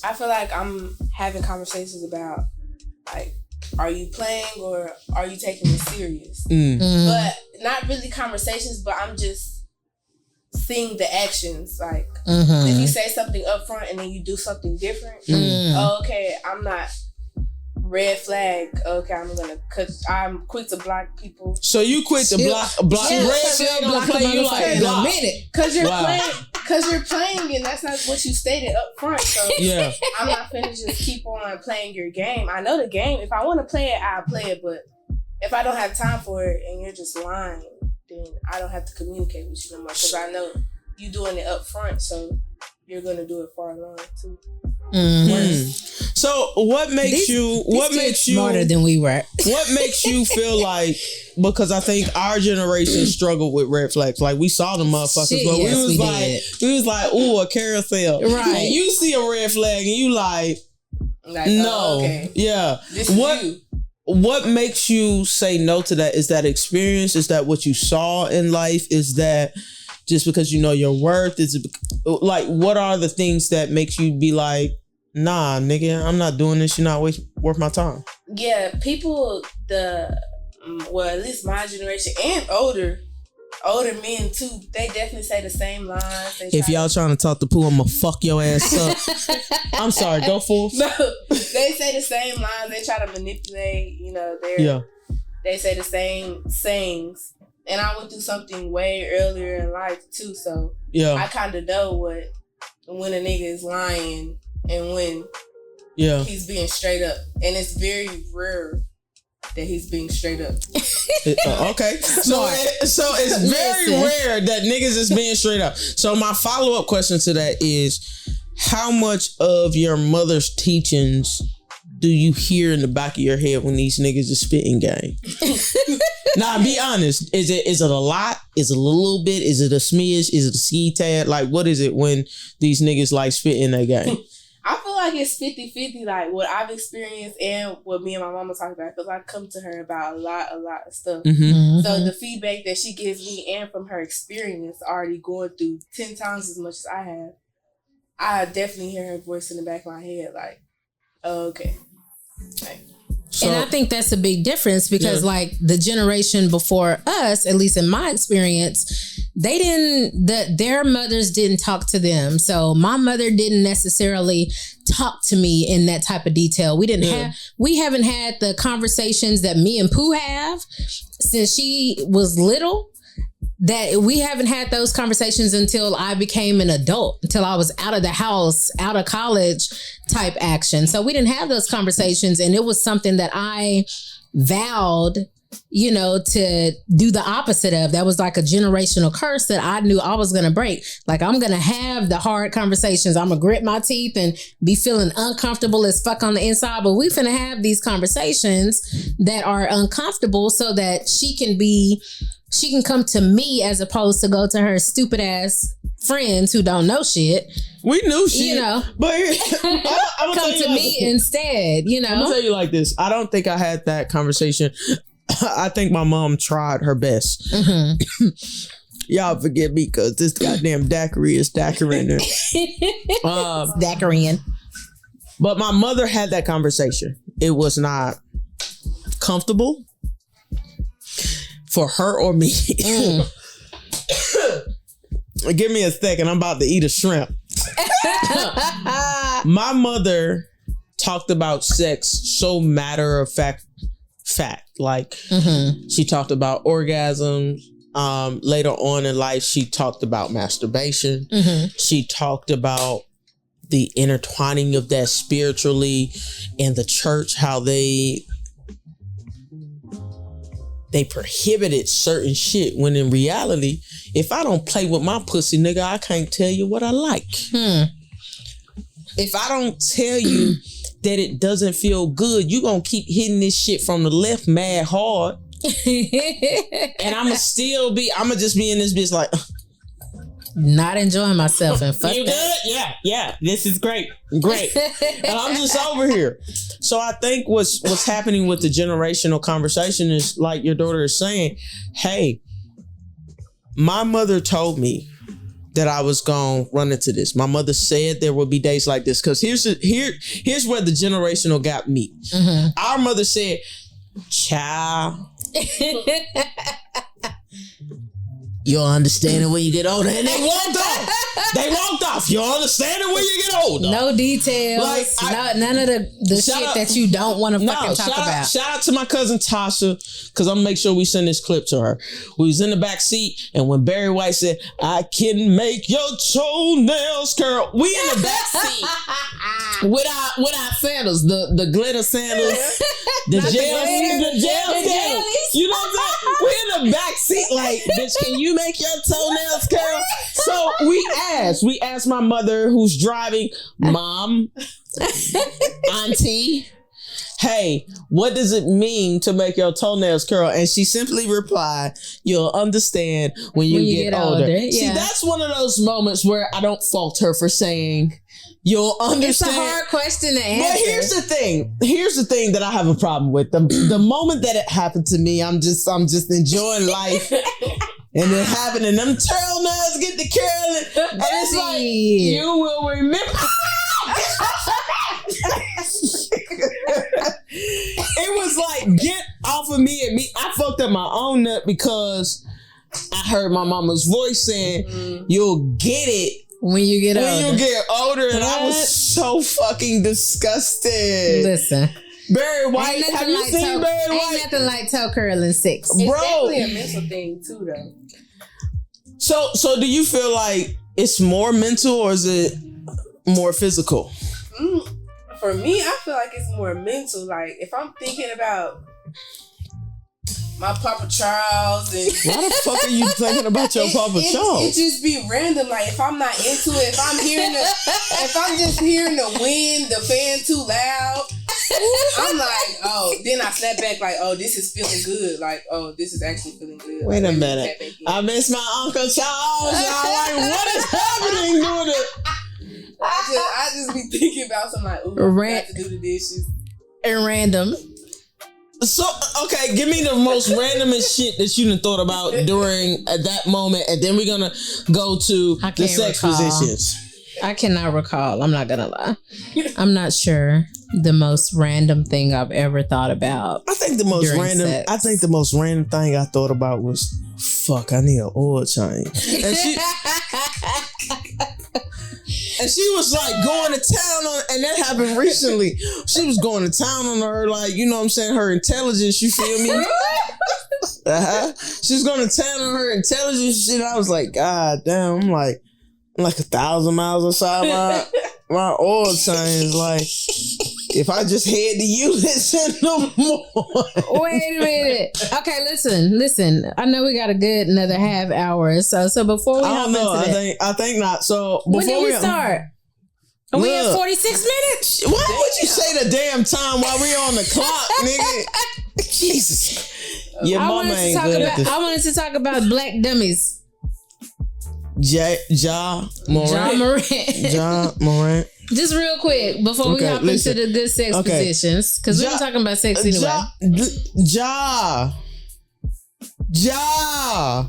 I feel like I'm having conversations about, like, are you playing or are you taking it serious? But not really conversations, but I'm just seeing the actions. Like, if you say something up front and then you do something different, okay, I'm not red flag. Okay, I'm quick to block people. So you quick to block red flag on play you like in a minute. Cause you're playing and that's not what you stated up front. So I'm not finna just keep on playing your game. I know the game. If I want to play it, I'll play it. But if I don't have time for it and you're just lying, then I don't have to communicate with you no more because I know you doing it up front, so you're gonna do it far along too. Mm-hmm. So what makes you smarter than we were? What makes you feel like, because I think our generation struggled with red flags. Like we saw the motherfuckers, but we was like, ooh, a carousel. Right. And you see a red flag and you like no. Oh, okay. Yeah. What makes you say no to that? Is that experience? Is that what you saw in life? Is that just because you know your worth? Is it like, what are the things that makes you be like, nah, nigga, I'm not doing this. You're not worth my time. Yeah, people, at least my generation and older men too, they definitely say the same lines. If y'all trying to talk to Pooh, I'm gonna fuck your ass up. I'm sorry, go forth. No, they say the same lines. They try to manipulate, they say the same sayings. And I went through something way earlier in life too, so I kind of know when a nigga is lying and when he's being straight up. And it's very rare that he's being straight up. Okay. So it's very rare that niggas is being straight up. So my follow-up question to that is, how much of your mother's teachings do you hear in the back of your head when these niggas is spitting game? Nah, be honest. Is it a lot? Is it a little bit? Is it a smidge? Is it a ski tad? Like, what is it when these niggas like spitting their game? I feel like it's 50-50, like what I've experienced and what me and my mama talk about, because I come to her about a lot of stuff. Mm-hmm. So the feedback that she gives me and from her experience already going through 10 times as much as I have, I definitely hear her voice in the back of my head like, oh, okay. Like, and I think that's a big difference because like the generation before us, at least in my experience, their mothers didn't talk to them. So my mother didn't necessarily talk to me in that type of detail. We haven't had the conversations that me and Pooh have since she was little. That we haven't had those conversations until I became an adult, until I was out of the house, out of college type action. So we didn't have those conversations. And it was something that I vowed, to do the opposite of. That was like a generational curse that I knew I was going to break. Like, I'm going to have the hard conversations. I'm going to grit my teeth and be feeling uncomfortable as fuck on the inside. But we finna have these conversations that are uncomfortable so that she can come to me as opposed to go to her stupid ass friends who don't know shit. We knew shit, but I'm come to me instead. I'm gonna tell you like this. I don't think I had that conversation. I think my mom tried her best. Mm-hmm. Y'all forgive me because this goddamn daiquiri is daiquiri. Daiquiri. But my mother had that conversation. It was not comfortable for her or me. Give me a second. I'm about to eat a shrimp. My mother talked about sex so matter of fact. Like, she talked about orgasms. Later on in life, she talked about masturbation. Mm-hmm. She talked about the intertwining of that spiritually in the church, how they prohibited certain shit when in reality, if I don't play with my pussy, nigga, I can't tell you what I like. If I don't tell you that it doesn't feel good, you gonna keep hitting this shit from the left mad hard. And I'ma just be in this bitch like not enjoying myself and fuck you that. Good? Yeah. This is great. And I'm just over here. So I think what's happening with the generational conversation is like your daughter is saying, hey, my mother told me that I was gonna run into this. My mother said there would be days like this. Cause here's where the generational gap meet. Mm-hmm. Our mother said, child, you'll understand it when you get older. And they walked off. You'll understand it when you get older. No details. Like, none of the shit that you don't want to fucking talk about. Shout out to my cousin Tasha, because I'm going to make sure we send this clip to her. We was in the back seat, and when Barry White said, I can make your toenails curl, we in the back seat with our sandals, the glitter sandals, the gel sandals. You know what I'm saying? We're in the back seat like, bitch, can you make your toenails curl? So we asked my mother who's driving, Mom, Auntie, hey, what does it mean to make your toenails curl? And she simply replied, you'll understand when you get older. Yeah. See, that's one of those moments where I don't fault her for saying, you'll understand. It's a hard question to answer. But here's the thing that I have a problem with. The moment that it happened to me, I'm just enjoying life. And it happened, and them toenails get to curling, and it's like, you will remember. It was like, get off of me and me. I fucked up my own nut because I heard my mama's voice saying, you'll get it when you get older. And I was so fucking disgusted. Listen. Barry White, have you seen Barry White? Ain't nothing like toe curling 6. It's definitely a mental thing too, though. So do you feel like it's more mental or is it more physical? For me, I feel like it's more mental. Like, if I'm thinking about my Papa Charles and... Why the fuck are you thinking about your Papa Charles? It just be random. Like, if I'm not into it, if I'm just hearing the wind, the fan too loud, I'm like, oh, then I snap back like, oh, this is feeling good. Like, oh, this is actually feeling good. Wait a minute. I miss my Uncle Charles. I'm like, what is happening doing it? I just be thinking about something like, ooh, I got to do the dishes. And random. So, okay, give me the most randomest shit that you done thought about during that moment, and then we're gonna go to the sex positions. I cannot recall. I'm not gonna lie. I'm not sure the most random thing I've ever thought about. I think the most random thing I thought about was, fuck, I need an oil change. And she was like going to town on, and that happened recently. She was going to town on her, like, you know what I'm saying, her intelligence, you feel me? She was going to town on her intelligence shit. I was like, God damn, I'm like 1,000 miles outside my oil change. Like, if I just head to you, it's in the morning. Wait a minute. Okay, listen. I know we got a good another half hour. So before we hop into that, I think not. So before when did we start? We have 46 minutes. Why would you say the damn time while we on the clock, nigga? Jesus. Your mama ain't good at this. I wanted to talk about black dummies. Ja Morant. Just real quick before we hop into the good sex positions, because we were talking about sex anyway. Ja.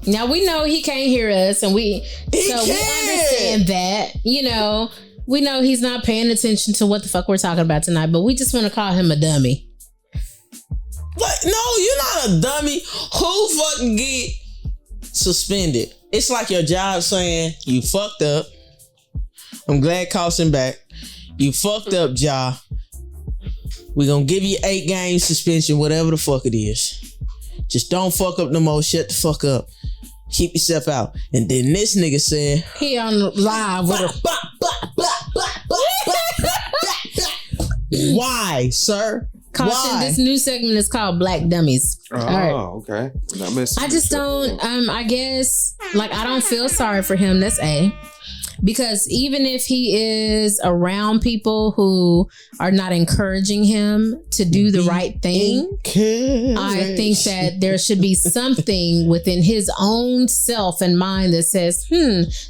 Now we know he can't hear us, and we understand that. You know, we know he's not paying attention to what the fuck we're talking about tonight, but we just want to call him a dummy. Like, no, you're not a dummy. Who fucking get suspended? It's like your job saying, you fucked up. I'm glad Carlson back. You fucked up, Ja. We're going to give you 8 game suspension, whatever the fuck it is. Just don't fuck up no more. Shut the fuck up. Keep yourself out. And then this nigga said, he on live with why, sir? Caution, this new segment is called Black Dummies. Oh, right. Okay. I just don't, I guess, like, I don't feel sorry for him. That's A. Because even if he is around people who are not encouraging him to do the right thing, I think that there should be something within his own self and mind that says,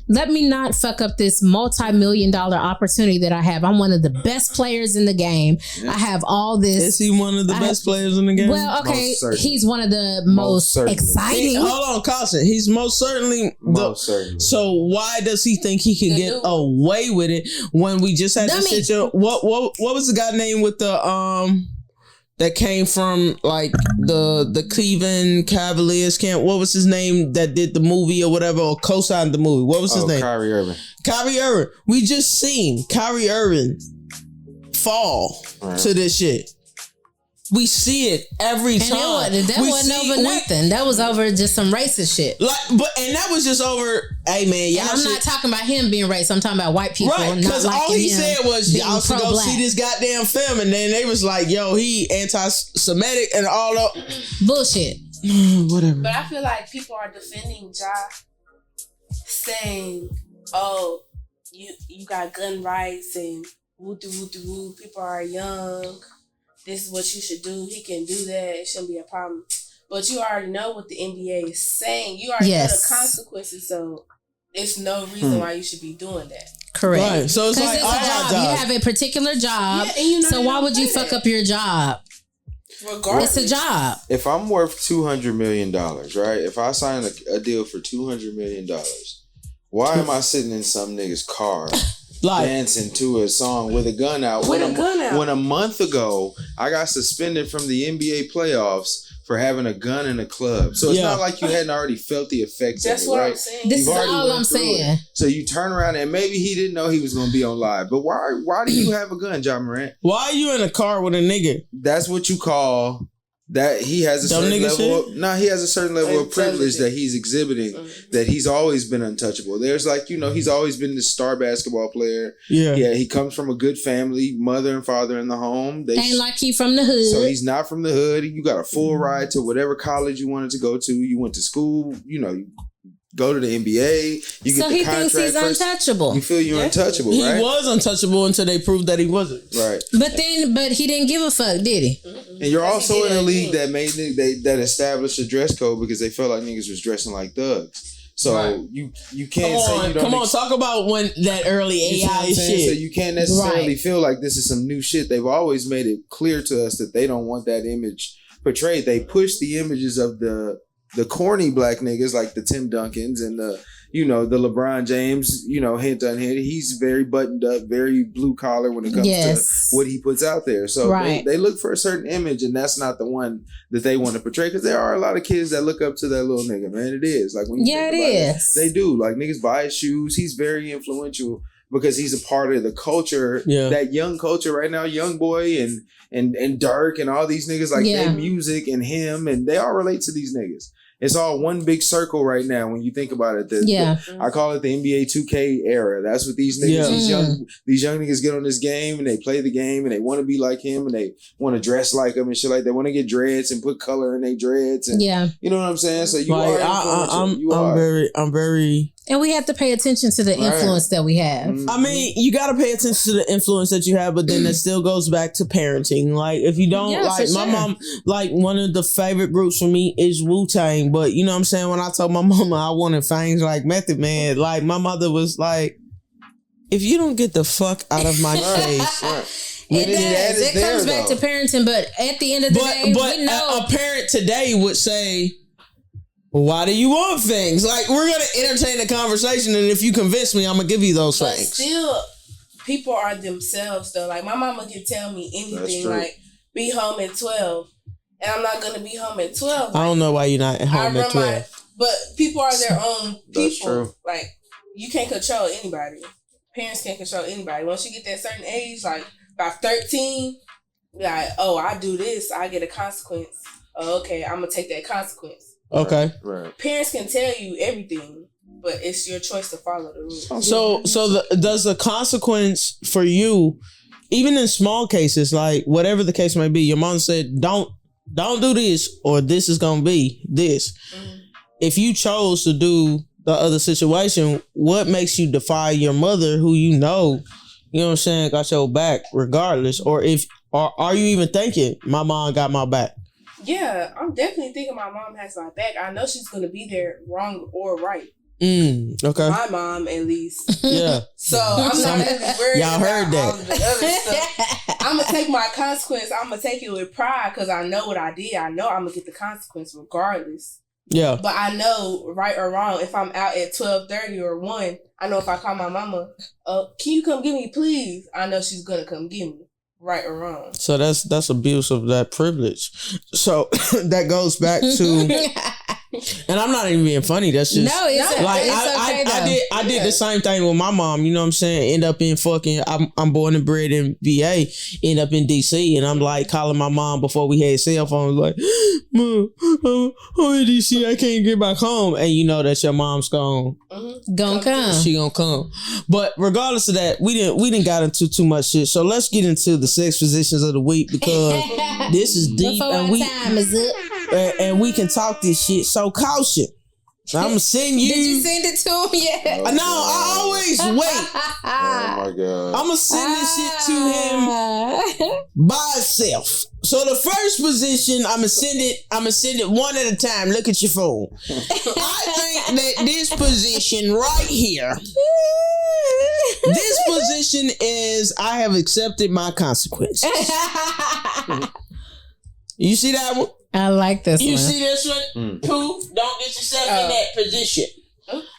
let me not fuck up this multi-million-dollar opportunity that I have. I'm one of the best players in the game. I have all this. Is he one of the best players in the game? Well, okay, he's one of the most exciting. Hold on, Carson. He's most certainly. So why does he think he can get away with it when we just had this situation? What was the guy name with the that came from like the Cleveland Cavaliers camp. What was his name that did the movie or whatever, or co-signed the movie? What was his name? Kyrie Irving. Kyrie Irving. We just seen Kyrie Irving fall to this shit. We see it every time. That wasn't over nothing. That was over just some racist shit. And that was just over. Hey man, y'all. And I'm not talking about him being racist. I'm talking about white people. Right? Because all he said was y'all should go see this goddamn film, and then they was like, "Yo, he anti-Semitic and all that bullshit." Whatever. But I feel like people are defending Ja, saying, "Oh, you got gun rights and woo doo woo doo woo. People are young. This is what you should do. He can do that. It shouldn't be a problem." But you already know what the NBA is saying. You already know the consequences, so it's no reason why you should be doing that. Correct. Right. So it's like it's a job. You have a particular job. Yeah, and so why would you fuck up your job? Regardless. It's a job. If I'm worth $200 million, right? If I sign a deal for $200 million, why am I sitting in some nigga's car? Dancing to a song with a gun out. When a month ago, I got suspended from the NBA playoffs for having a gun in a club. So it's not like you hadn't already felt the effects of it, right? I'm saying. This is all I'm saying. So you turn around and maybe he didn't know he was going to be on live. But why do you have a gun, John Morant? Why are you in a car with a nigga? That's what you call... That he has a certain level he has a certain level of privilege that he's exhibiting, that he's always been untouchable. There's like, he's always been this star basketball player. Yeah, he comes from a good family, mother and father in the home. Ain't like he from the hood. So he's not from the hood. You got a full ride to whatever college you wanted to go to. You went to school, you go to the NBA. You get the contract. So he thinks he's untouchable. You feel you're untouchable, right? He was untouchable until they proved that he wasn't. Right. But he didn't give a fuck, did he? And you're also in a league that that established a dress code because they felt like niggas was dressing like thugs. So you can't say you don't. Come on, talk about when that early AI shit. So you can't necessarily feel like this is some new shit. They've always made it clear to us that they don't want that image portrayed. They push the images of the corny black niggas like the Tim Duncans and the LeBron James, hint on hint. He's very buttoned up, very blue collar when it comes to what he puts out there. So they look for a certain image, and that's not the one that they want to portray, because there are a lot of kids that look up to that little nigga, man. It is. Like when you think about it, they do. Like niggas buy his shoes. He's very influential because he's a part of the culture, that young culture right now, Young Boy and Dirk and all these niggas, like their music and him, and they all relate to these niggas. It's all one big circle right now when you think about it. I call it the NBA 2K era. That's what these niggas, these young niggas get on this game and they play the game and they want to be like him and they want to dress like him and shit like that. They want to get dreads and put color in their dreads. And, you know what I'm saying? So you are influential. I'm very... And we have to pay attention to the influence that we have. Mm-hmm. I mean, you got to pay attention to the influence that you have, but then it still goes back to parenting. Like, if you don't, my mom, like, one of the favorite groups for me is Wu-Tang. But, you know what I'm saying? When I told my mama I wanted fangs like Method Man, like, my mother was like, if you don't get the fuck out of my face. It comes back to parenting, but at the end of the day, we know. A parent today would say, why do you want things? Like, we're going to entertain the conversation, and if you convince me, I'm going to give you those things. Still, people are themselves, though. Like, my mama can tell me anything, like, be home at 12, and I'm not going to be home at 12. I don't know why you're not at home at 12. But people are their own people. Like, you can't control anybody. Parents can't control anybody. Once you get that certain age, like, by 13, like, oh, I do this, I get a consequence. Oh, okay, I'm going to take that consequence. Okay. Right. Parents can tell you everything, but it's your choice to follow the rules. So does the consequence for you, even in small cases, like whatever the case may be, your mom said, don't do this, or this is gonna be this. Mm-hmm. If you chose to do the other situation, what makes you defy your mother, who you know what I'm saying, got your back regardless? Or are you even thinking my mom got my back? Yeah, I'm definitely thinking my mom has my back. I know she's going to be there wrong or right. Okay. My mom, at least. Yeah. So I'm not really worried y'all heard about that. all of the other stuff. I'm going to take my consequence. I'm going to take it with pride because I know what I did. I know I'm going to get the consequence regardless. Yeah. But I know, right or wrong, if I'm out at 12:30 or 1, I know if I call my mama, can you come get me, please? I know she's going to come get me. right or wrong. So that's abuse of that privilege. So that goes back to. And I'm not even being funny. That's just no. It's like it's okay, I did the same thing with my mom. You know what I'm saying? End up in fucking. I'm born and bred in VA. End up in DC, and I'm like calling my mom before we had cell phones. Like, Mom, I'm in DC. I can't get back home. And you know that your mom's gone. Gonna come. She gonna come. But regardless of that, we didn't got into too much shit. So let's get into the sex positions of the week because this is deep Before and our time is up. And we can talk this shit. So caution. I'm gonna send you. Did you send it to him yet? No, I always wait. Oh my god. I'm gonna send this shit to him by itself. So the first position, I'm gonna send it one at a time. Look at your phone. I think that this position right here, this position is I have accepted my consequences. You see that one? I like this one. You see this one? Pooh, don't get yourself in that position.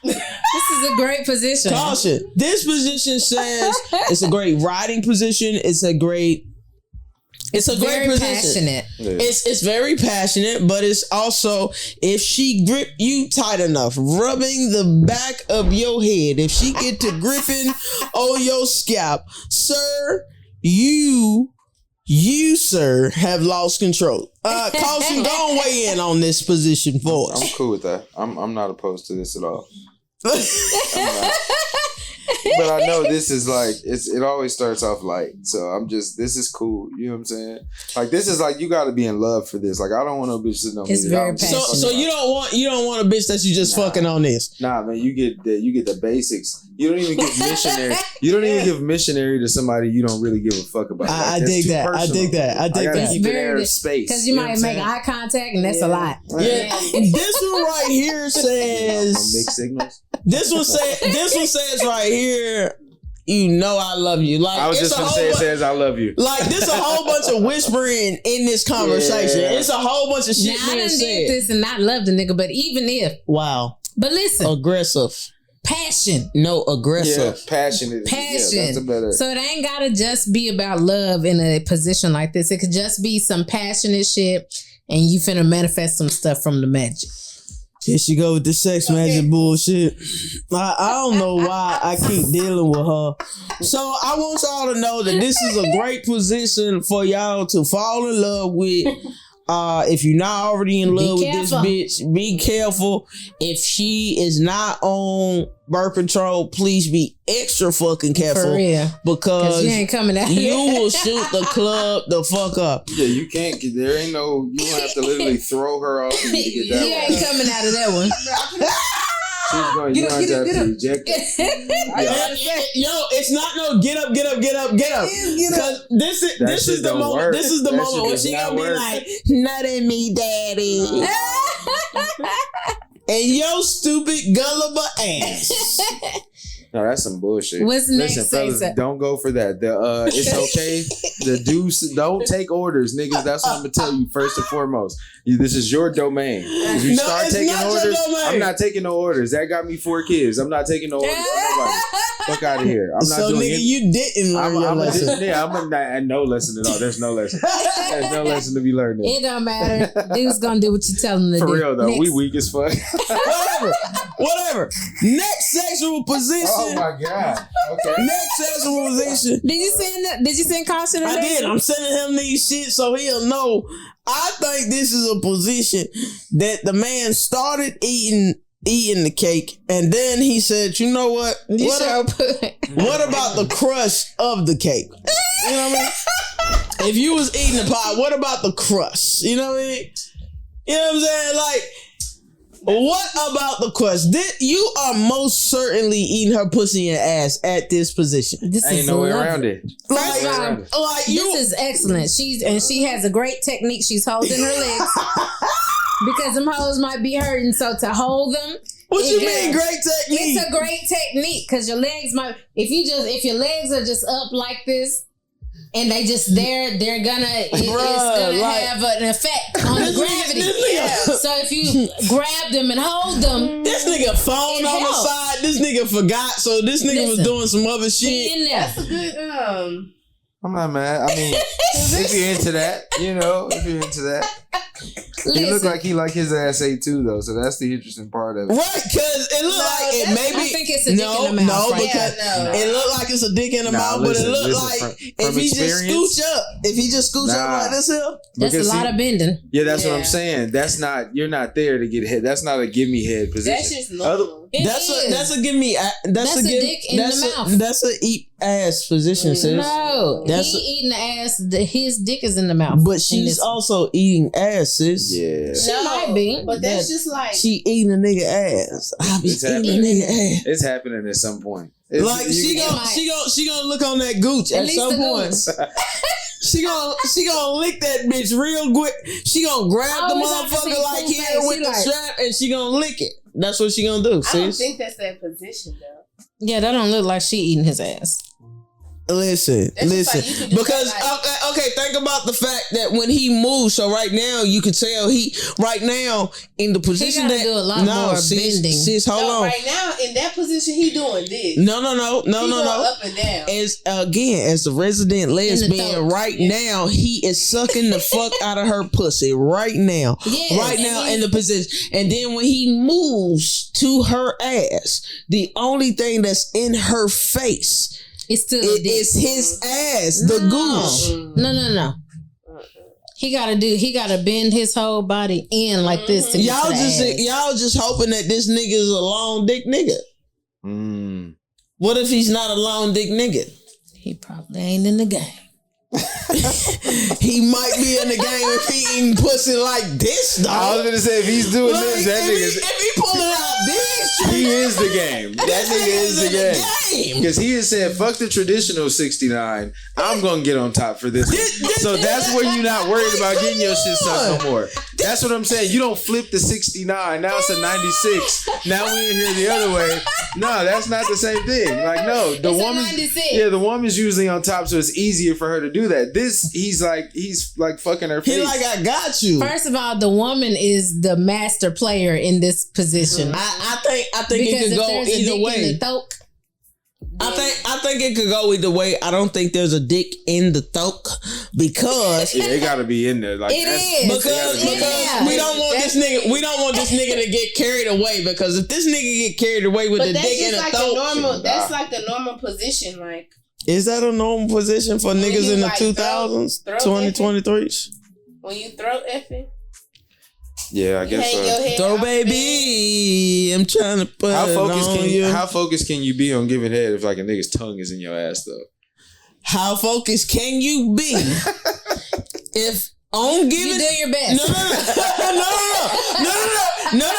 This is a great position. Caution. This position says it's a great riding position. It's a great very position. Passionate. Yeah. It's very passionate, but it's also if she grip you tight enough, rubbing the back of your head, if she get to gripping on your scalp, sir, you, sir, have lost control. Caution, go and weigh in on this position for us. I'm cool with that. I'm not opposed to this at all. But I know this is like it always starts off light. So this is cool. You know what I'm saying? Like this is like you gotta be in love for this. Like I don't want no bitch to know It's me. very passionate. So you don't want a bitch that you just fucking on this. Nah, man, you get the basics. You don't even give missionary. You don't even give missionary to somebody you don't really give a fuck about. Like, I dig that. I dig that. I dig that. Keep it air space. Because you might make eye contact and that's a lot. Yeah. This one right here says mixed signals. This one says right here, you know I love you. Like I was just gonna say it says I love you. Like there's a whole bunch of whispering in this conversation. Yeah. It's a whole bunch of shit Now, I being done said. did this and not love the nigga, but even if. Wow. But listen. Aggressive. Passion. No, aggressive. Yeah, passionate. Passion. Yeah, that's a better. So it ain't gotta just be about love in a position like this. It could just be some passionate shit and you finna manifest some stuff from the magic. Here she go with the sex magic bullshit. I don't know why I keep dealing with her. So I want y'all to know that this is a great position for y'all to fall in love with. If you're not already in love with this bitch, be careful. If she is not on birth control, please be extra fucking careful. For real. Because you ain't coming out. You will shoot the club the fuck up. Yeah, you can't. There ain't no. You have to literally throw her off and you get that. You ain't coming out of that one. She's going. You have to reject it. Yo, it's not no get up. Because this is the moment. This is the moment when she gonna be like, "Nut in me, daddy." And yo, stupid gullible ass. No, that's some bullshit. What's next? Listen, fellas, don't go for that. It's okay. The deuce, don't take orders, niggas. That's what I'm gonna tell you first and foremost. This is your domain. If you start taking orders, I'm not taking no orders. That got me 4 kids. I'm not taking no orders from nobody. Fuck out of here. I'm not so, doing nigga, it. you didn't learn your lesson. I'm no lesson at all. There's no lesson. There's no lesson to be learned. It don't matter. Dude's gonna do what you tell him to do. For real though, Next. we weak as fuck. Whatever. Next sexual position. Oh my god. Okay. Next sexual position. Did you send caution? I did. I'm sending him these shit so he'll know. I think this is a position that the man started eating the cake, and then he said, "You know what? What about the crust of the cake? You know what I mean? If you was eating the pie, what about the crust? You know what I mean? You know what I'm saying? Like, what about the crust? You are most certainly eating her pussy and ass at this position. This Ain't is no way lovely. around it. This is excellent. She has a great technique. She's holding her legs because them hoes might be hurting. So to hold them, what you mean great technique? It's a great technique because your legs might. If your legs are just up like this. And they just they're gonna it's gonna have an effect on the gravity. So if you grab them and hold them, this nigga phone on the side. This nigga forgot. So this nigga was doing some other shit. In there. That's a good I'm not mad. I mean, if you're into that, if you're into that. He look like he like his ass ate too, though. So that's the interesting part of it. Right, because it look like it maybe. I think it's a dick in the mouth. No, because it look like it's a dick in the mouth, but it look like if he just scooch up like this here. That's a lot of bending. Yeah, that's what I'm saying. That's not. You're not there to get head. That's not a give me head position. That's just normal. That's a give me. That's a dick in the mouth. That's a eat ass position, sis. No, he eating the ass. His dick is in the mouth. But she's also eating ass, sis. Yeah, she might be. But that's just like she eating a nigga ass. I be eating a nigga ass. It's happening at some point. She gonna look on that gooch at some point. She gonna lick that bitch real quick. She gonna grab the motherfucker like here with the strap, and she gonna lick it. That's what she gonna do. I don't think that's that position though. Yeah, that don't look like she eating his ass. Listen. Because think about the fact that when he moves. So right now you can tell right now in the position he do a lot more bending. Sis, hold on. Right now in that position he doing this. No. Up and down. As the resident lesbian, right now he is sucking the fuck out of her pussy right now. Yes, right now in the position, and then when he moves to her ass, the only thing that's in her face. It's his ass, the gooch. No. He gotta bend his whole body in like this to y'all just hoping that this nigga is a long dick nigga. What if he's not a long dick nigga? He probably ain't in the game. He might be in the game if he eating pussy like this, dog. I was gonna say if he's doing this, that nigga. If he pulling out this, he is the game. That nigga is the game. Because he has said, "Fuck the traditional 69. I'm gonna get on top for this." So that's where you're not worried about getting your shit sucked no more. That's what I'm saying. You don't flip the 69. Now it's a 96. Now we in here the other way. No, that's not the same thing. Like no, the woman's usually on top, so it's easier for her to do that. This he's like fucking her face. He like I got you. First of all, the woman is the master player in this position. I think it could go either way. I think it could go either way. I don't think there's a dick in the throat because it gotta be in there. Like it is because we don't want this nigga. We don't want this nigga to get carried away because if this nigga get carried away with the dick in the throat, that's like the normal position. Like, is that a normal position for niggas in the 2000s, 2023s? When you throw effing. Yeah, I guess so. Throw baby, I'm trying to put How focused can you be on giving head if like a nigga's tongue is in your ass though? How focused can you be if on giving? You do your best. No.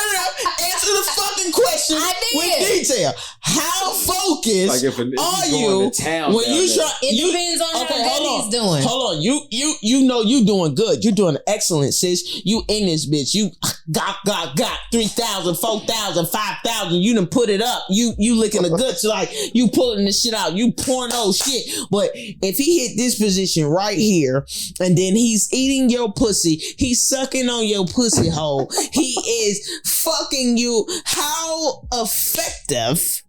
Answer the fucking question with detail. How focused are you when you try? It depends on how good he's doing. Hold on, you know you doing good. You're doing excellent, sis. You in this bitch. You got 3,000, 4,000, 5,000. You done put it up. You licking the guts like you pulling the shit out. You porno shit. But if he hit this position right here, and then he's eating your pussy, he's sucking on your pussy hole. He is fucking you. How effective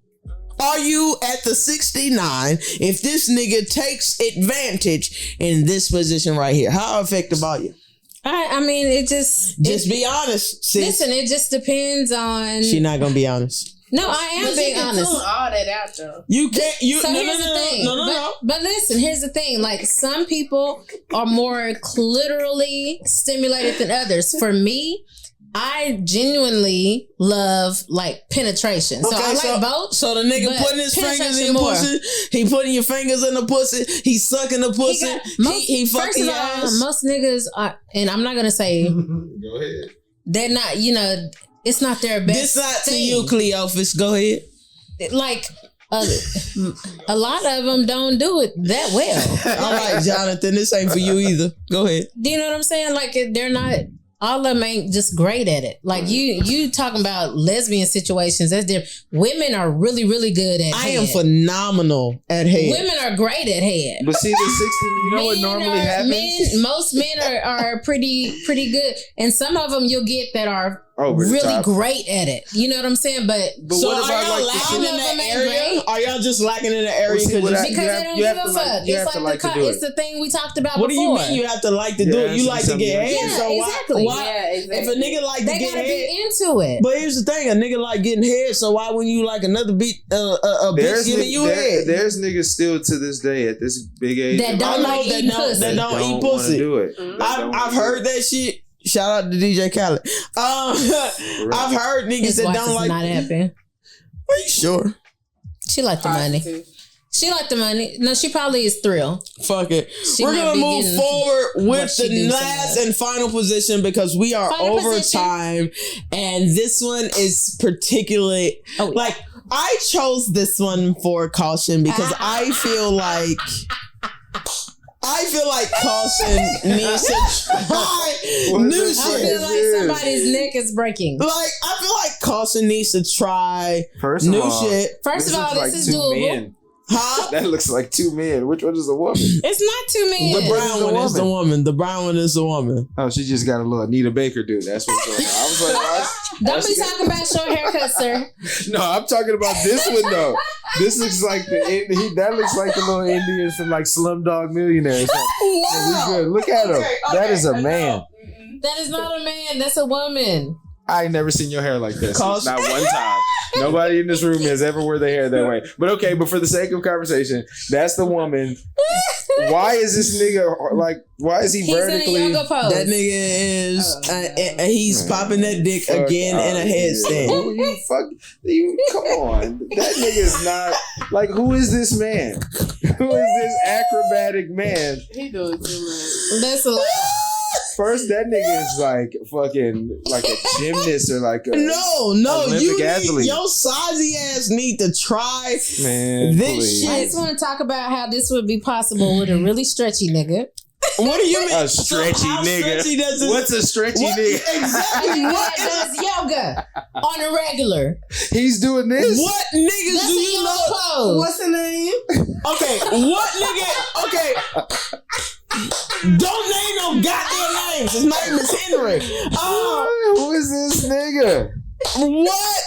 are you at the 69 if this nigga takes advantage in this position right here? How effective are you? I mean, it just be honest. Sis. Listen, it just depends on. She not gonna be honest. No, I am being honest. Tune all that out though. You can't. Here's the thing. But listen, here's the thing. Like some people are more clitorally stimulated than others. For me, I genuinely love like penetration. So I like both. So the nigga putting his fingers in your pussy. He putting your fingers in the pussy. He's sucking the pussy. He fucking your ass. Most niggas are, and I'm not gonna say. Go ahead. They're not. It's not their best. This not thing. To you, Cleophas. Go ahead. Like a lot of them don't do it that well. All right, Jonathan. This ain't for you either. Go ahead. Do you know what I'm saying? Like they're not. All of them ain't just great at it. Like you talking about lesbian situations. That's different. Women are really, really good at I head. am phenomenal at head. Women are great at head. But see, the 60, you know what normally happens? Most men are pretty good. And some of them you'll get that are really great at it. You know what I'm saying? But so what about are y'all lacking in that area? Are y'all just lacking in the area because they don't give a fuck? It's the thing we talked about. What do you mean you have to like to do it? You like to get head. Yeah, so exactly. If a nigga like to get head, they gotta be into it. But here's the thing: a nigga like getting head. So why wouldn't you like another bitch giving you head? There's niggas still to this day at this big age that don't like eating pussy. That don't eat pussy. Do it. I've heard that shit. Shout out to DJ Khaled. I've heard niggas that don't like. Not happy. Are you sure? She like the money. She like the money. No, she probably is thrilled. Fuck it. We're gonna move forward with the last and final position because we are over time, and this one is particularly like I chose this one for caution because I feel like caution needs to try new shit. I feel like somebody's neck is breaking. Like, I feel like caution needs to try new shit. First of all, this is doable. Huh? That looks like two men. Which one is the woman? It's not two men. The brown one is the woman. The brown one is the woman. Oh, she just got a little Anita Baker dude. That's what's going on. I was like, don't be talking about short haircut, sir. No, I'm talking about this one though. This looks like that looks like the little Indians from like Slumdog Millionaire or something. Wow. Good. Look at him. That is a man. That is not a man. That's a woman. I ain't never seen your hair like this. Not one time. Nobody in this room has ever wore their hair that way. But for the sake of conversation, that's the woman. Why is this nigga like? Why is he vertically? In a yoga pose. That nigga is. He's popping that dick again in a headstand. You come on. That nigga is not like. Who is this man? Who is this acrobatic man? He doing too much. That's a lot. First, that nigga is like fucking like a gymnast or like a Olympic athlete. Your sizey ass need to try this shit. I just want to talk about how this would be possible with a really stretchy nigga. What do you mean? A stretchy nigga. What's a stretchy nigga? Exactly. What does yoga on a regular? He's doing this. What niggas do you know? Pose. What's the name? Okay, what nigga? Okay. Don't name no goddamn names. His name is Henry. Who is this nigga? What?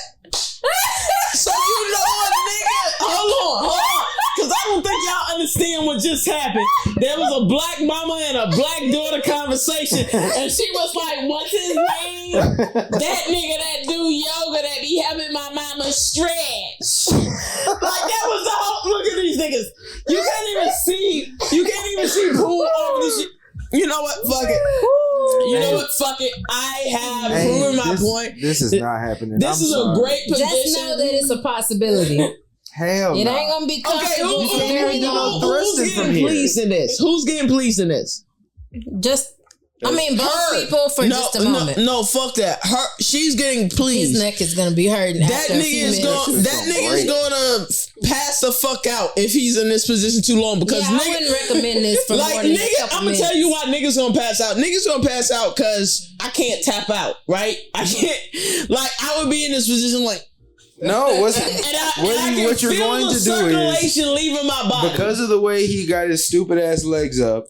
So you know a nigga? Hold on. Because I don't think y'all understand what just happened. There was a black mama and a black daughter conversation, and she was like, "What's his name? That nigga that do yoga that be helping my mama stretch." Like that was the whole. Look at these niggas. You can't even see pool over this shit. You know what? Fuck it. You know what? Fuck it. I have proven my point. This is not happening. This is a great position. Just know that it's a possibility. Hell it no. ain't gonna be comfortable. Who's getting pleased in this? Who's getting pleased in this? Just. I mean, both people for just a moment. No, fuck that. She's getting pleased. His neck is gonna be hurting. That nigga's gonna pass the fuck out if he's in this position too long because I wouldn't recommend this for like more than nigga. I'm gonna tell you why niggas gonna pass out. Niggas gonna pass out because I can't tap out. Right? I can't. Like I would be in this position like. No, what you're going to do is leaving my body because of the way he got his stupid ass legs up.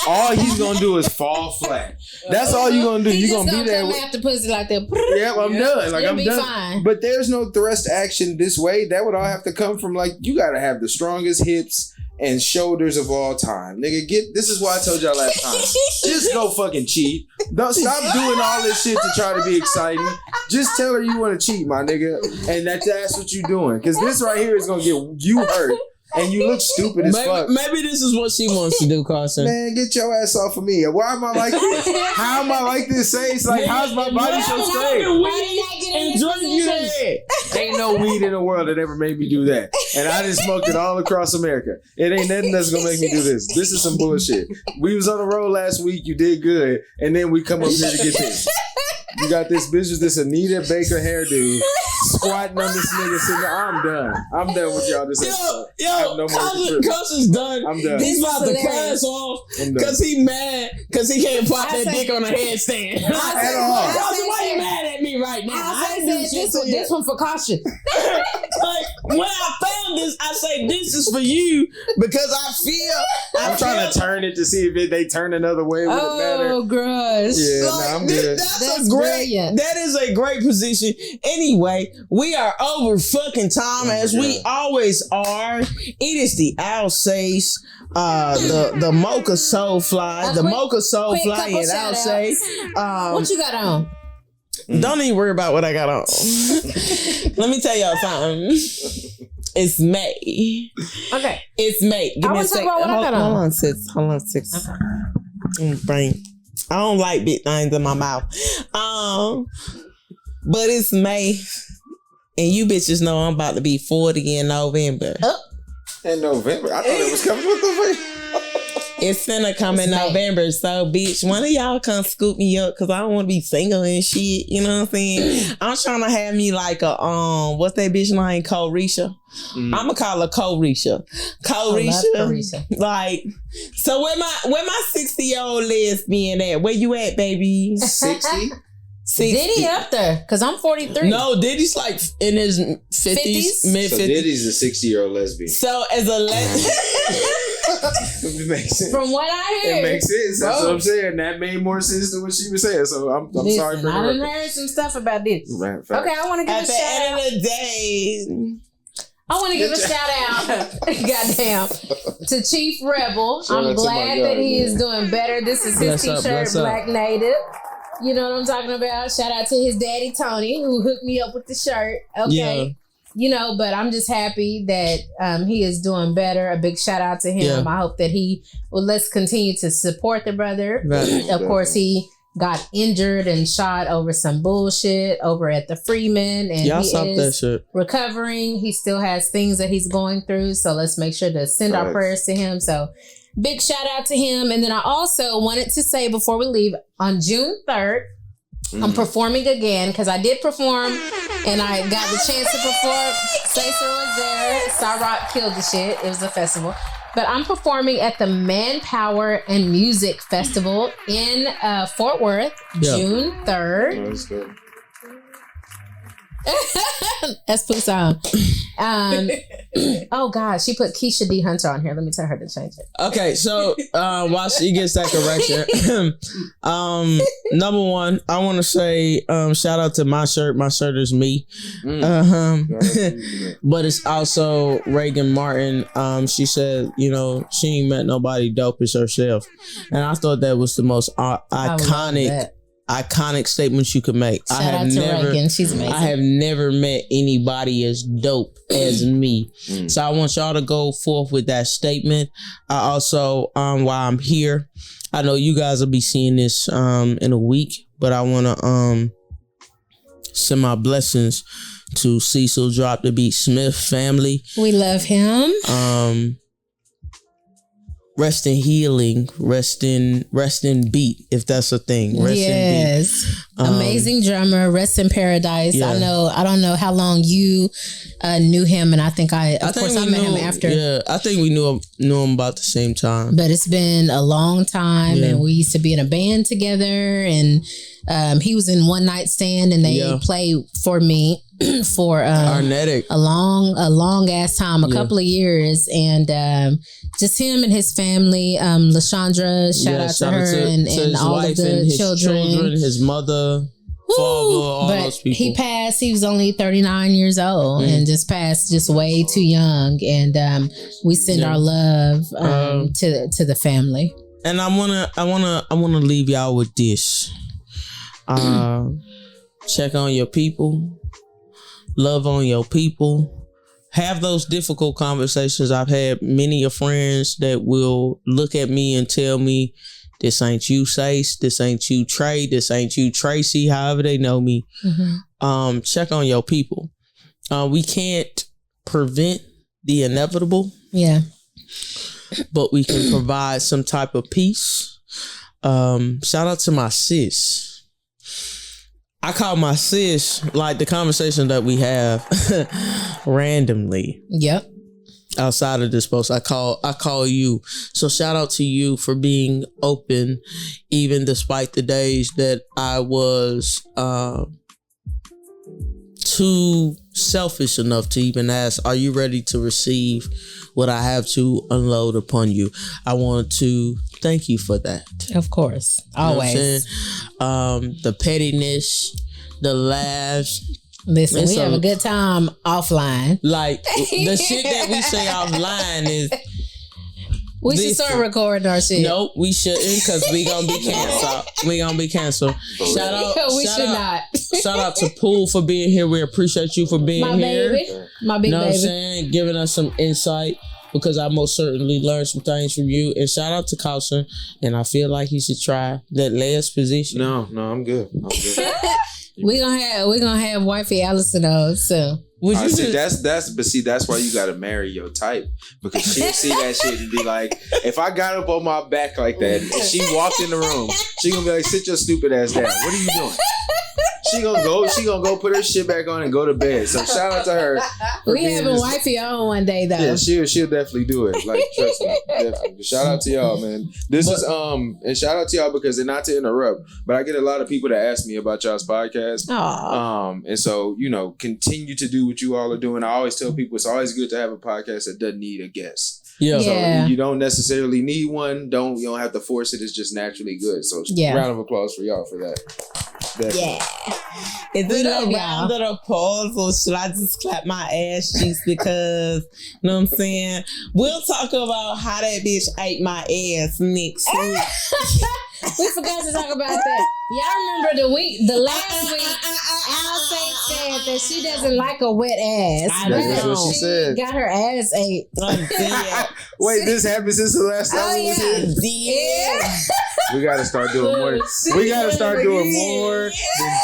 All he's gonna do is fall flat. That's all you're gonna do. You're gonna be there after pussy like that. Yeah, I'm done. Like I'm done. Fine. But there's no thrust action this way. That would all have to come from like you gotta have the strongest hips and shoulders of all time. Nigga, this is why I told y'all last time. Just go fucking cheat. Don't stop doing all this shit to try to be exciting. Just tell her you want to cheat, my nigga. And that's what you doing. Because this right here is going to get you hurt. And you look stupid as fuck. Maybe this is what she wants to do, Carson. Man, get your ass off of me. Why am I like this? How am I like this? It's like, how's my body so straight? Ain't no weed in the world that ever made me do that. And I just smoked it all across America. It ain't nothing that's gonna make me do this. This is some bullshit. We was on the road last week. You did good. And then we come up here to get this. You got this bitch with this Anita Baker hairdo squatting on this nigga sitting there. I'm done. I'm done with y'all this episode. Yo, Cousins done. I'm done. He's about to pass off because he mad because he can't pop that dick on a headstand. At all. Why you mad at me right now? I say said this one for caution. Like when I found this, I say this is for you because I feel I'm trying to turn it to see if they turn another way. Would it matter? Oh gosh. Yeah, like, I'm good. That's brilliant. That is a great position. Anyway, we are over fucking time as we always are. It is the Al Sace, the Mocha Soulfly, the Mocha Soulfly and Al Sace. What you got on? Don't even worry about what I got on. Let me tell y'all something. It's May. Okay. It's May. Give me a second. Hold on, sis. Okay. Brain. I don't like big things in my mouth. But it's May. And you bitches know I'm about to be 40 in November. In November? I thought it was coming with the It's finna come in November, so bitch, one of y'all come scoop me up because I don't want to be single and shit. You know what I'm saying? I'm trying to have me like a what's that bitch name? Corisha. I'ma call her Corisha. Corisha. Like, so where my 60-year-old lesbian at? Where you at, baby? 60? Diddy up there, because I'm 43. No, Diddy's like in his 50s, mid-50s. So Diddy's a 60-year-old lesbian. So as a lesbian. It makes sense. From what I heard. It makes sense. That's what I'm saying. That made more sense than what she was saying. So I'm sorry for I done heard some stuff about this. Right, okay, I want to give a shout out. At the end of the day, I want to give a shout out, goddamn, to Chief Rebel. I'm glad that he is doing better. This is his t-shirt, Black Native. You know what I'm talking about? Shout out to his daddy, Tony, who hooked me up with the shirt. Okay. Yeah. You know, but I'm just happy that he is doing better. A big shout out to him. Yeah. I hope that let's continue to support the brother. Right. Of course, he got injured and shot over some bullshit over at the Freeman. And y'all he is that shit. Recovering. He still has things that he's going through. So let's make sure to send our prayers to him. So big shout out to him. And then I also wanted to say before we leave, on June 3rd, I'm performing again because I did perform and I got the chance to perform. Sace was there. Rock killed the shit. It was a festival. But I'm performing at the Manpower and Music Festival in Fort Worth, June 3rd. Oh, that's good. That's Poussin. Oh God, she put Keisha D. Hunter on here. Let me tell her to change it. Okay, so while she gets that correction, number one, I want to say shout out to my shirt. My shirt is me, but it's also Reagan Martin. She said, you know, she ain't met nobody dope as herself, and I thought that was the most iconic statements you could make. Shout out to Reagan. She's amazing. I have never met anybody as dope as me. So I want y'all to go forth with that statement. I also, while I'm here, I know you guys will be seeing this in a week, but I want to send my blessings to Cecil Drop the Beat Smith family. We love him. Rest in healing, rest in beat, if that's a thing. Rest in beat. Amazing drummer, rest in paradise. Yeah. I don't know how long you knew him, and I think I met him after. Yeah, I think we knew him about the same time. But it's been a long time, and we used to be in a band together, and he was in One Night Stand, and they played for me for Arnetic. a long ass time, a couple of years, and just him and his family. Lashandra, shout out to her and all of the children, his mother, father, all those people. He passed. He was only 39 years old and just passed just way too young. And we send our love to the family. And I wanna leave y'all with this. Check on your people. Love on your people. Have those difficult conversations. I've had many of friends that will look at me and tell me, this ain't you, Sace. This ain't you, Trey. This ain't you, Tracy. However they know me. Mm-hmm. Check on your people. We can't prevent the inevitable. Yeah. But we can provide some type of peace. Shout out to my sis. I call my sis, like the conversation that we have randomly. Yep. Outside of this post, I call you. So shout out to you for being open, even despite the days that I was too selfish enough to even ask, are you ready to receive what I have to unload upon you? I want to thank you for that. Of course. Always. The pettiness, the laughs. Listen, we have a good time offline. Like, the shit that we say offline is... We should start recording our shit. Nope, we shouldn't, because we gonna be canceled. Shout out to Pool for being here. We appreciate you for being here. My big baby. Know what I'm saying? Giving us some insight, because I most certainly learned some things from you. And shout out to Carlson. And I feel like he should try that last position. No, I'm good. We're gonna have wifey Allison on soon. That's why you gotta marry your type, because she'll see that shit and be like, if I got up on my back like that and she walked in the room, she gonna be like, sit your stupid ass down. What are you doing? She gonna go put her shit back on and go to bed. So shout out to her. We having wifey on one day though. Yeah, she'll definitely do it. Like, trust me, definitely. Shout out to y'all, man. And shout out to y'all, because, and not to interrupt, but I get a lot of people that ask me about y'all's podcast. Aww. And so, continue to do what you all are doing. I always tell people it's always good to have a podcast that doesn't need a guest. Yeah. So you don't necessarily need one. You don't have to force it. It's just naturally good. So round of applause for y'all for that. Definitely. Yeah. Is it a round of applause, or should I just clap my ass cheeks? Because, you know what I'm saying? We'll talk about how that bitch ate my ass next week. We forgot to talk about that. Y'all remember the last week, Sace said that she doesn't like a wet ass. That's what she said. Got her ass ate. Wait, this happened since the last time we was here? Yeah. We gotta start doing more. We gotta start doing more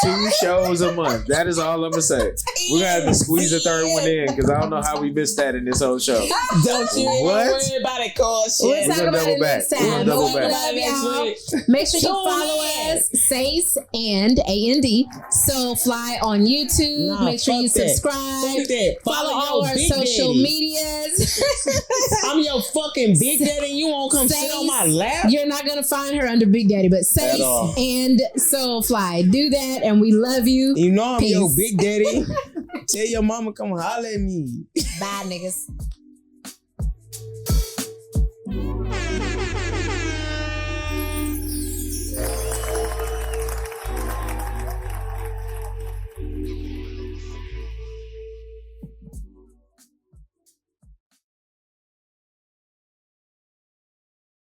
than 2 shows a month. That is all I'm gonna say. We gotta have to squeeze a third one in, because I don't know how we missed that in this whole show. Don't you worry about it, cause we'll talk about it next time. We're gonna double back. Love y'all. Make sure you follow us, Sace and A&D Soulfly on YouTube. Make sure you subscribe. Follow all our social medias. I'm your fucking big daddy. You won't come sit on my lap. You're not gonna find her under Big Daddy, but Sace and Soulfly. Do that, and we love you. You know I'm your big daddy. Tell your mama come holler at me. Bye, niggas.